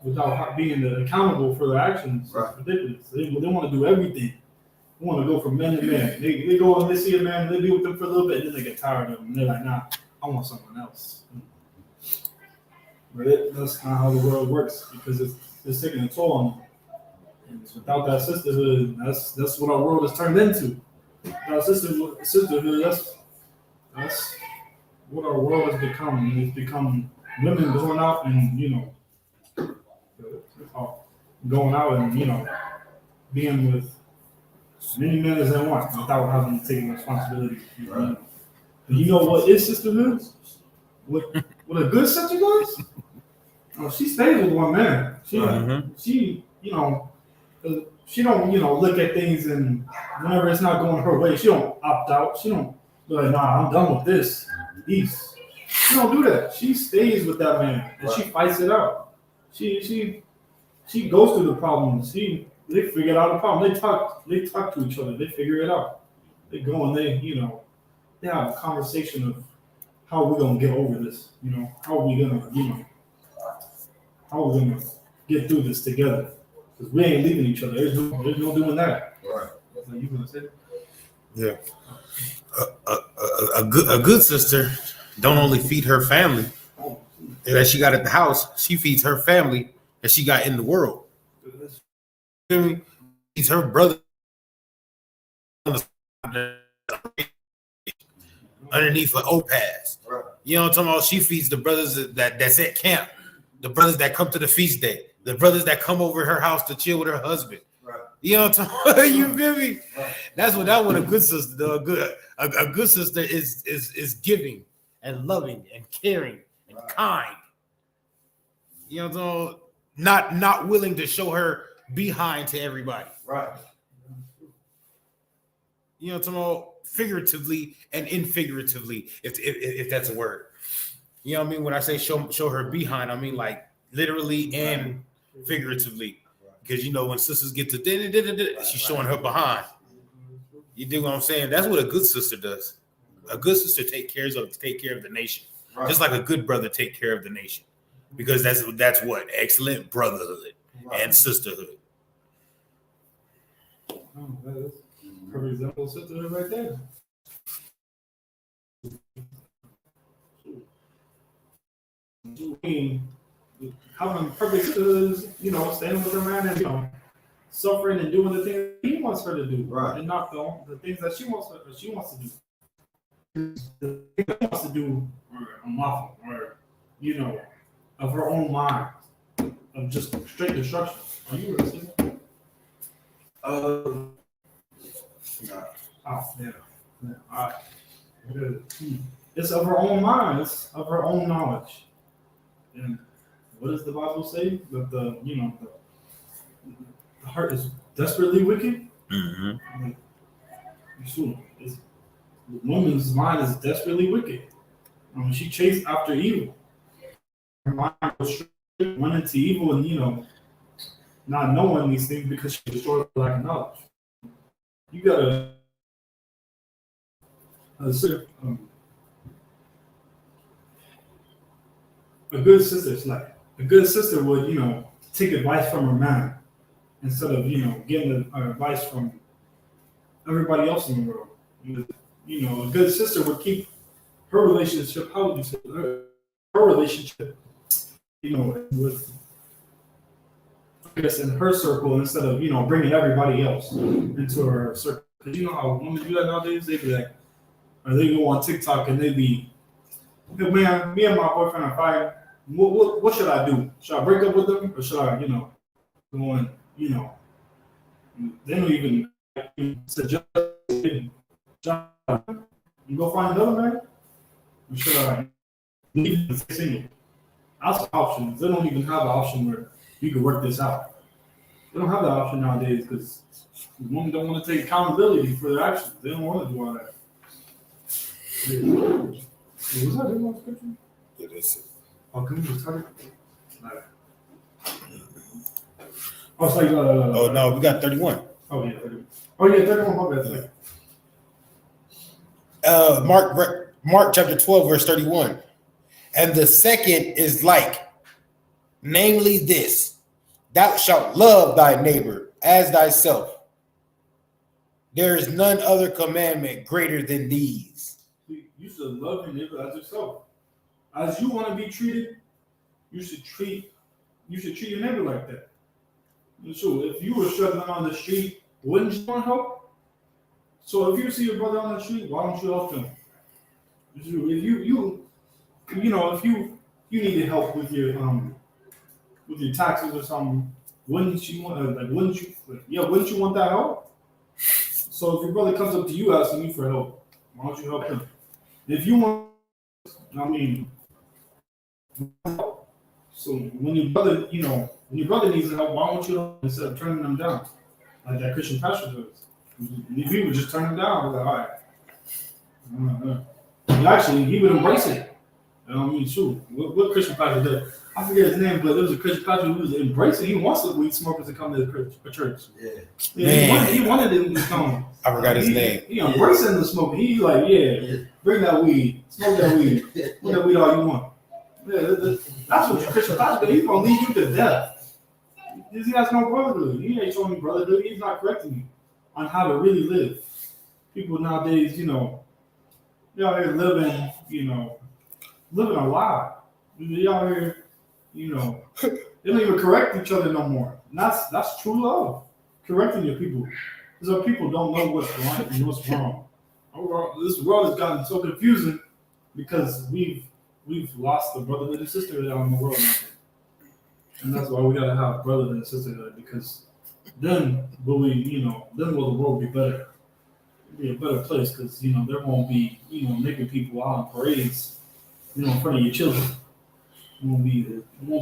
Without being accountable for their actions, right. It's ridiculous. They want to do everything. They want to go from man to man. They go and they see a man, they be with them for a little bit, and then they get tired of him. And they're like, nah, I want someone else. But that's not how the world works, because it's taking a toll on them. And without that sisterhood, that's what our world has turned into. Without sisterhood, that's what our world has become. And it's become women going out and, going out and, being with as many men as they want without having to take responsibility. Right. And you know what is sisterhood? What a good sister does? She stays with one man. She don't, look at things and whenever it's not going her way, she don't opt out. She don't be like, nah, I'm done with this. She don't do that. She stays with that man and she fights it out. She goes through the problems. They figure out the problem. They talk to each other. They figure it out. They go and they have a conversation of how are we gonna get over this? You know, how are we gonna, how are we gonna get through this together? Because we ain't leaving each other. There's no doing that. Right. So you gonna say? Yeah. A good sister don't only feed her family that she got at the house. She feeds her family that she got in the world. Feel me? Feeds her brother underneath an opaz. Right. You know what I'm talking about? She feeds the brothers that's at camp, the brothers that come to the feast day, the brothers that come over her house to chill with her husband. Right. You know what I'm talking about? You feel me? Right. That's what a good sister does. A good sister is giving and loving and caring and kind. You know what I'm saying? Not willing to show her behind to everybody. Right. You know what I'm talking about? Figuratively and infiguratively, if that's a word. You know what I mean? When I say show her behind, I mean like literally and figuratively. Because you know when sisters get to she's showing her behind. You dig what I'm saying? That's what a good sister does. A good sister take care of the nation. Right. Just like a good brother take care of the nation. Because that's what excellent brotherhood and sisterhood. Oh, that's perfect example of sisterhood right there. Having perfect sisterhood, standing with her man and suffering and doing the things he wants her to do, right, and not the things that she wants to do. The things she wants to do are unlawful, or of her own mind, of just straight destruction. Are you racist? No. Oh, yeah. All right. It's of her own mind. It's of her own knowledge. And what does the Bible say? That the heart is desperately wicked. Mm-hmm. The woman's mind is desperately wicked. She chased after evil. Her mind was went into evil, and not knowing these things because she destroyed the lack of knowledge. You gotta a good sister. It's like a good sister would take advice from her man instead of getting advice from everybody else in the world. A good sister would keep her relationship. How would you say her relationship? With I guess in her circle instead of bringing everybody else into her circle. Because how women do that nowadays. They be like, or they go on TikTok and they be, hey, man, me and my boyfriend are fighting. What should I do? Should I break up with them or should I go on? They don't even suggest. You go find another man, or should I leave and stay single? That's options. They don't even have an option where you can work this out. They don't have that option nowadays because women don't want to take accountability for their actions. They don't want to do all that. Was that in my scripture? It is. Oh, can we just start it? Oh, it's like, oh no, we got 31. Oh yeah, 31. Oh yeah, 31. My bad. Mark chapter 12, verse 31. And the second is like, namely this, thou shalt love thy neighbor as thyself. There is none other commandment greater than these. You should love your neighbor as yourself. As you want to be treated, you should treat your neighbor like that. So if you were struggling on the street, wouldn't you want help? So if you see your brother on the street, why don't you help him? If you needed help with your taxes or something, wouldn't you want that help? So if your brother comes up to you asking you for help, why don't you help him? If you want, so when your brother needs help, why don't you help instead of turning them down like that Christian pastor does? If you would just turn them down, like, all right. Actually, he would embrace it. Shoot, what Christian pastor did? I forget his name, but there was a Christian pastor who was embracing. He wants the weed smokers to come to the church. Yeah. He wanted them to come. I forgot his name. He embracing the smoke. He's like, yeah, bring that weed, smoke that weed, put that weed all you want. Yeah, that's what Christian Pastor did. He's gonna lead you to death. He has no brotherhood. He ain't showing you brotherhood. He's not correcting you on how to really live. People nowadays, they're out here living, living a lie. They out here, they don't even correct each other no more. And that's true love, correcting your people. Because our people don't know what's right and what's wrong. This world has gotten so confusing because we've lost the brotherhood and sisterhood out in the world now. And that's why we gotta have brotherhood and sisterhood, because then will the world be better. It'll be a better place, because there won't be making people out on parades, in front of your children. It won't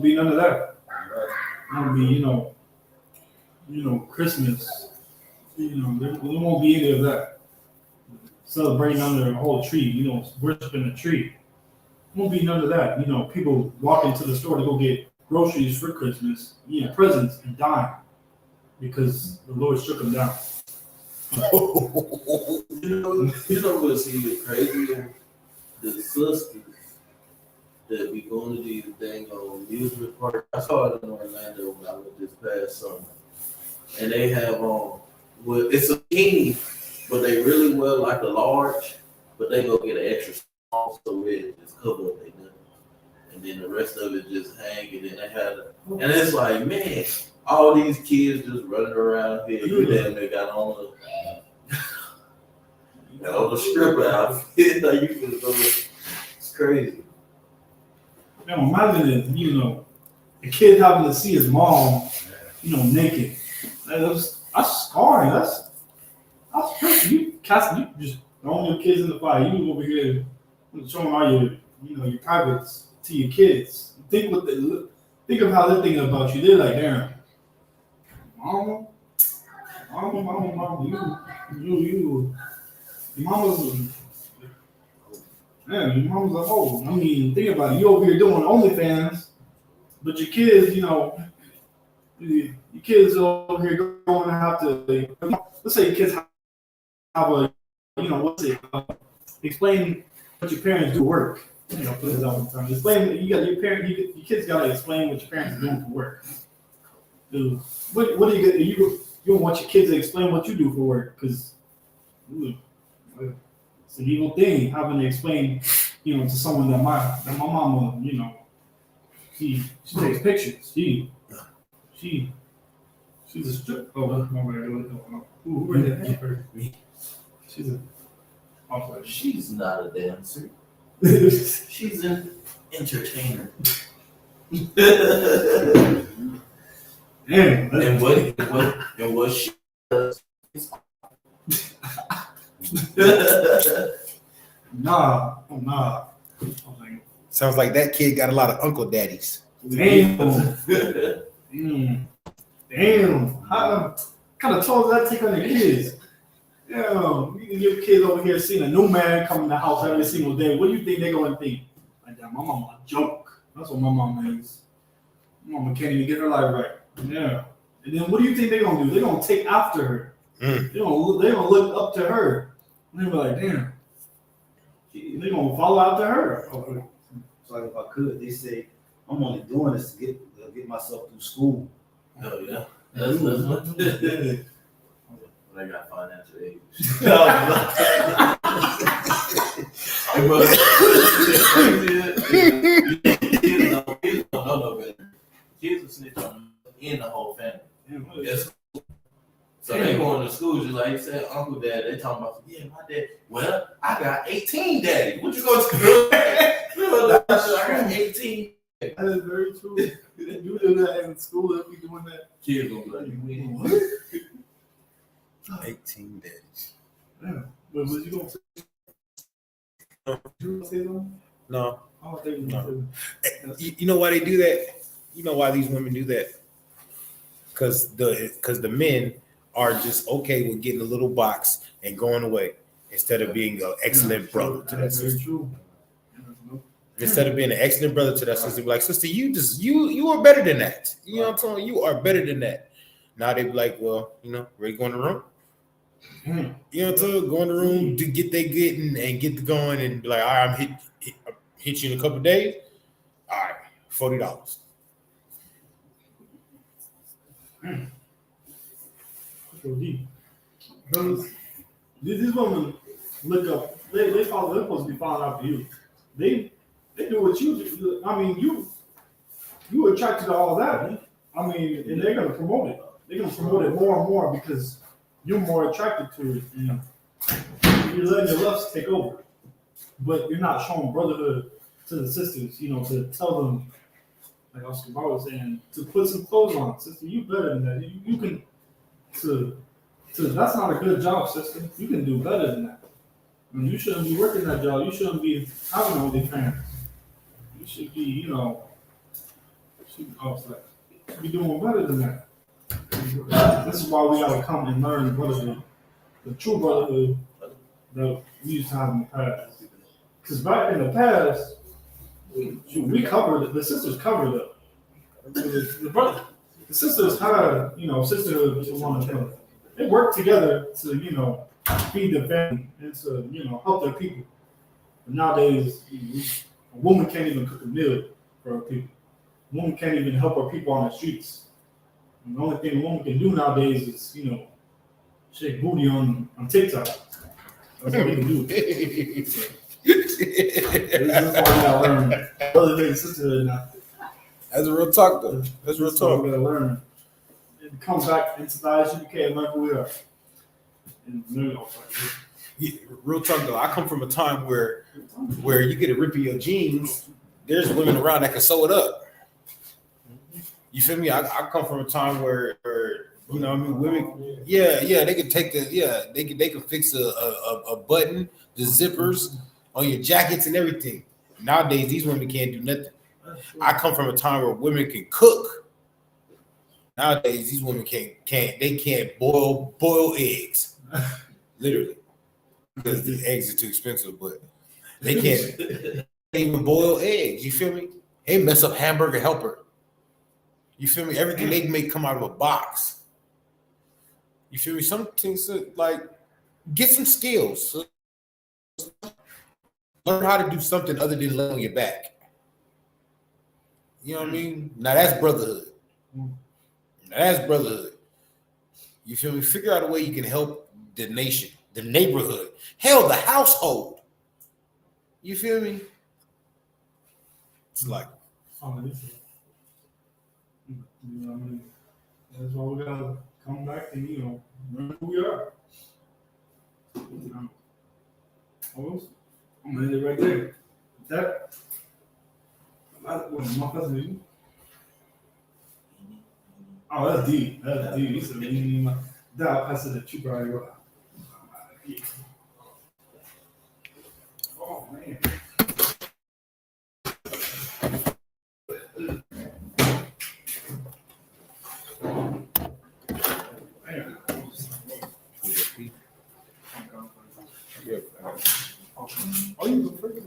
be none of that. It won't be Christmas. There won't be any of that. Celebrating under a whole tree, worshiping a tree. There won't be none of that. People walking to the store to go get groceries for Christmas, presents, and dying because the Lord struck them down. What's even crazier? The sisters that be going to these dang old amusement parks. I saw it in Orlando when I went this past summer. And they have it's a bikini, but they really wear like a large, but they go get an extra small so it just cover up their nipple. And then the rest of it just hang, and then they have and it's like, man, all these kids just running around here. You damn near got on the stripper outfit. Like you can go, it's crazy. Now imagine it, a kid having to see his mom, naked. That's scarring. That's crazy. You just throwing your kids in the fire. You over here showing all your privates to your kids. Think of how they're thinking about you. They're like, damn, mama, you, your mama's a hoe. I mean, think about it. You over here doing OnlyFans, but your kids, your kids over here going to have to, let's say your kids have a, explain what your parents do for work. Put this out one time. Explain, your kids got to explain what your parents are doing for work. Dude, what do you don't want your kids to explain what you do for work, because it's an evil thing having to explain, to someone that my mama, she takes pictures. She's a strip. She's not a dancer. She's an entertainer. And what she does is Nah. Sounds like that kid got a lot of uncle daddies. Damn. How kind of toll does that take on your kids? Damn, your kids over here seeing a new man come in the house every single day. What do you think they're going to think? Like, that, my mama a joke. That's what my mama is. My mama can't even get her life right. Yeah. And then what do you think they're going to do? They're going to take after her. They're going to look up to her. And they're like, damn. They're going to follow after her. So like if I could, they say, I'm only doing this to get myself through school. Oh yeah. That's what I got financial aid. Kids will snitch on in the whole family. Yes. So they going to school just like you said, Uncle Dad. They talking about, yeah, my dad. Well, I got 18 daddy. What you going to school? I got 18. That is very true. You do that in school, they'll be doing that. Kids gonna be like, you win. What? 18 days. Yeah. But was you gonna say? You gonna say something? No. Oh, they No. You know why they do that? You know why these women do that? Because the men are just okay with getting a little box and going away instead of being an excellent brother to that sister. True. Instead of being an excellent brother to that sister, be like, sister, you are better than that. You know what I'm saying? You are better than that. Now they be like, well, ready to go in the room? You know what I'm saying? Go in the room to get they getting and get the going and be like, all right, I'm hit you in a couple of days. All right, $40. So deep. Because these women look up. They're supposed to be following after you. They do what you do. I mean, you attracted to all that. I mean, and they're gonna promote it. They're gonna promote it more and more because you're more attracted to it. And you're letting your lust take over. But you're not showing brotherhood to the sisters, you know, to tell them, like Oscar Bar was saying, to put some clothes on. Sister, you better than that. You can, that's not a good job, sister. You can do better than that. I mean, you shouldn't be working that job. You shouldn't be having all these fans. You should be, you know, be doing better than that. This is why we gotta come and learn brotherhood, the true brotherhood that we used to have in the past. Because back in the past, we covered, the sisters covered up. The sisters had, you know, sisterhood to one another. They worked together to, you know, feed their family and to, you know, help their people. But nowadays, a woman can't even cook a meal for her people. A woman can't even help her people on the streets. And the only thing a woman can do nowadays is, you know, shake booty on TikTok. That's all they can do. This is why we gotta learn brotherhood and sisterhood now. That's a real talk, though. That's real talk. We gotta learn and come back into the I.S.U.P.K and learn who we are. And Real talk, though. I come from a time where you get a rip of your jeans, there's women around that can sew it up. You feel me? I come from a time where you know, I mean, women, they can take they can fix a button, the zippers on your jackets and everything. Nowadays, these women can't do nothing. I come from a time where women can cook. Nowadays, these women can't boil eggs, literally, because the eggs are too expensive. But they can't even boil eggs. You feel me? They mess up Hamburger Helper. You feel me? Everything they make come out of a box. You feel me? Some things like get some skills. Learn how to do something other than lay on your back. You know what I mean? Now that's brotherhood. You feel me? Figure out a way you can help the nation, the neighborhood, hell, the household. You feel me? It's like, you know what I mean? That's why we gotta come back and, you know, learn who we are. I'm gonna end it right there. My cousin. Oh, that's deep. That's deep. He said, that I said the truth right away. Oh, man. Oh, you were first.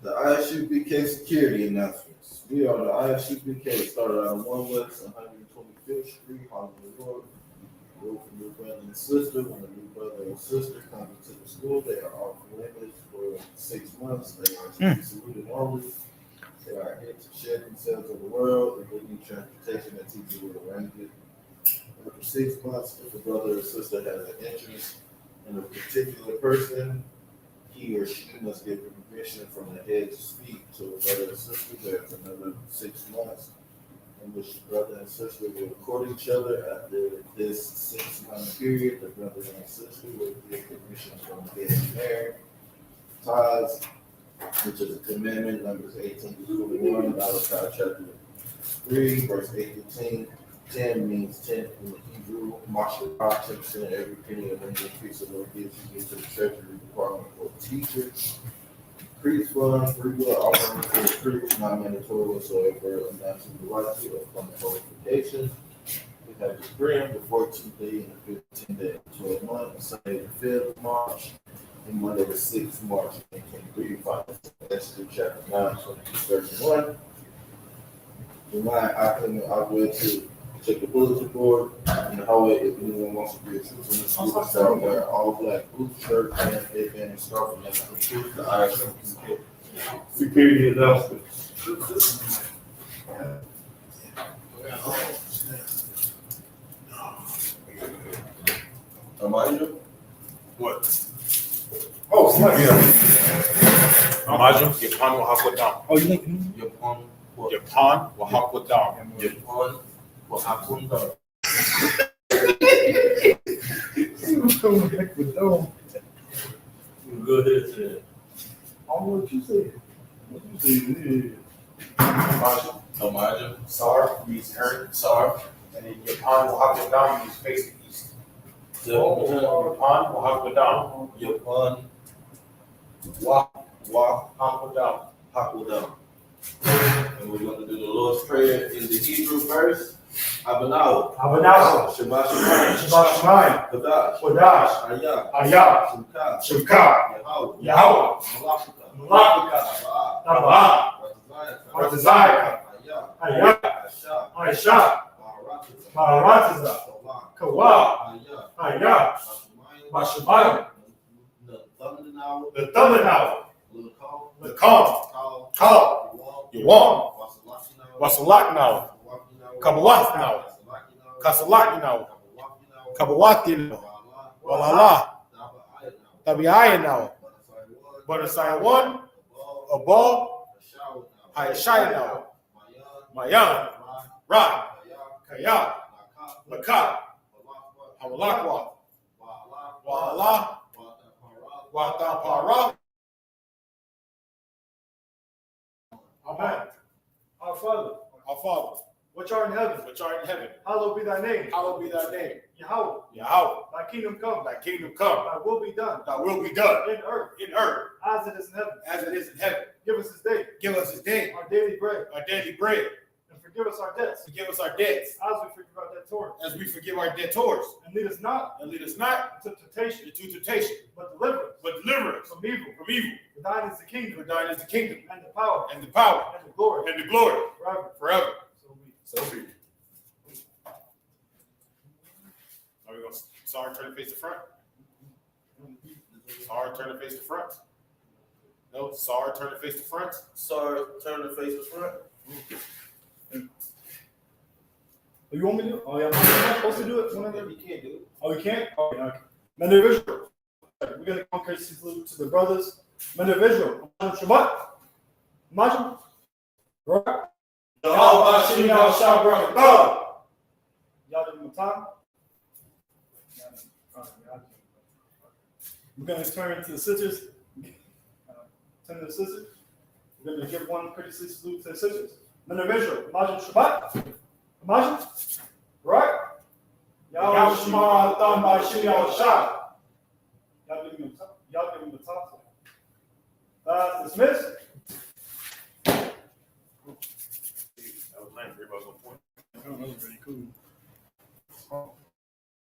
The I.S.U.P.K security announcements. We are the I.S.U.P.K started on 1 West 125th Street, Hollywood, New York. For new brother and sister. When a new brother and sister come into the school, they are off limits for 6 months. They are excluded only. They are here to shed themselves of the world, and they need transportation that teacher will arrange it. And for 6 months, if a brother or sister has an interest in a particular person, he or she must give permission from the head to speak to a brother or sister. There's another 6 months in which the brother and sister will court each other. After this 6 month period, the brother and sister will give permission from the head to marry. Tithes, which is a commandment, Numbers 18 to 21, Malachi chapter 3, verse 8 to 10. 10 means 10 in the Hebrew. Marshal 10%, every penny of any increase the Lord gives you into the treasury department for teachers. Priest fund, free will offering for the priest, not mandatory whatsoever, announcing the right to upon the qualification. We have the spring, the 14th day, and the 15th day of 12 months, Sunday the 5th of March. And Monday the 6th March 2023, find Esther chapter 9, 31. Remind I went to check the bulletin board in the hallway if anyone wants to be a trooper in the school. Start wearing all black boots, shirt, pants, headband, and scarf, and that's complete the I.S.U.P.K. Security announcement. Amaya? What? Oh, snap. Imagine Yapan will have down. Oh, you think? Yapon. Yapan will have down. Yapon. Wakakunda. Go ahead, Ted. What you said? What you said? Amaya. Sar means earth, Sar. and then Yapan will have down means face the east. Yapan will have down. Yapon. Down. Hakuda. And we're going to do the Lord's Prayer in the Hebrew verse. Abanaw. Abanaw. Shabbat Shalom. Shabbat Shalom. Kadash. Kodash. Ayah. Ayah. Shemka. Shemka. Yahweh. Yahweh. Malachika. Malachika. Tabah. Ratazayaka. Ayah. I.S.U.P.K. Maharatiza. Kawa. Ayah. Bashabayim. The Thumbinawa. The Calm. Call. Yawam. Wasalak now. Kabawath now. Kasalak now. Kabawati now. Walala. Tabiaya now. Bonasaya 1. Abal. Hayashai now. Mayan. Ra. Kaya. Lakat. Hawalakwa. Wa'ala. Watapara. Amen. Our Father, which art in heaven, hallowed be thy name. Hallowed be thy name. Yahweh, Yahweh. thy kingdom come, Thy kingdom come. thy will be done Thy will be done in earth in earth as it is in heaven. as it is in heaven. Give us this day Give us this day our daily bread, our daily bread. and forgive us our debts Forgive us our debts as we forgive our debtors. as we forgive our debtors. And lead us not And lead us not into temptation, into temptation, but deliver us but deliver us from evil. from evil. For thine is the kingdom, For thine is the kingdom and the power, and the power and the glory, and the glory forever. forever. So be it. So be it. Now we're going to Sar turn to face the front. Sar turn to face the front. No, Sar turn to face the front. Sar, turn to face the front. Oh, you want me to do it? Oh, yeah. I'm supposed to do it whenever? You can't do it. Oh, you can't? Okay. Men of Israel. We're going to come courtesy salute to the brothers. Men of Israel. Shabbat. Imagine. Right? Y'all give them time. We're going to turn to the sisters. Turn to the sisters. We're going to give one courtesy salute to the sisters. Men of Israel. Imagine Shabbat. Imagine. Right? Y'all Shema Adam by Shema Shah. Y'all give me the top. Dismissed. That was nice. Everybody was on point. That was really cool.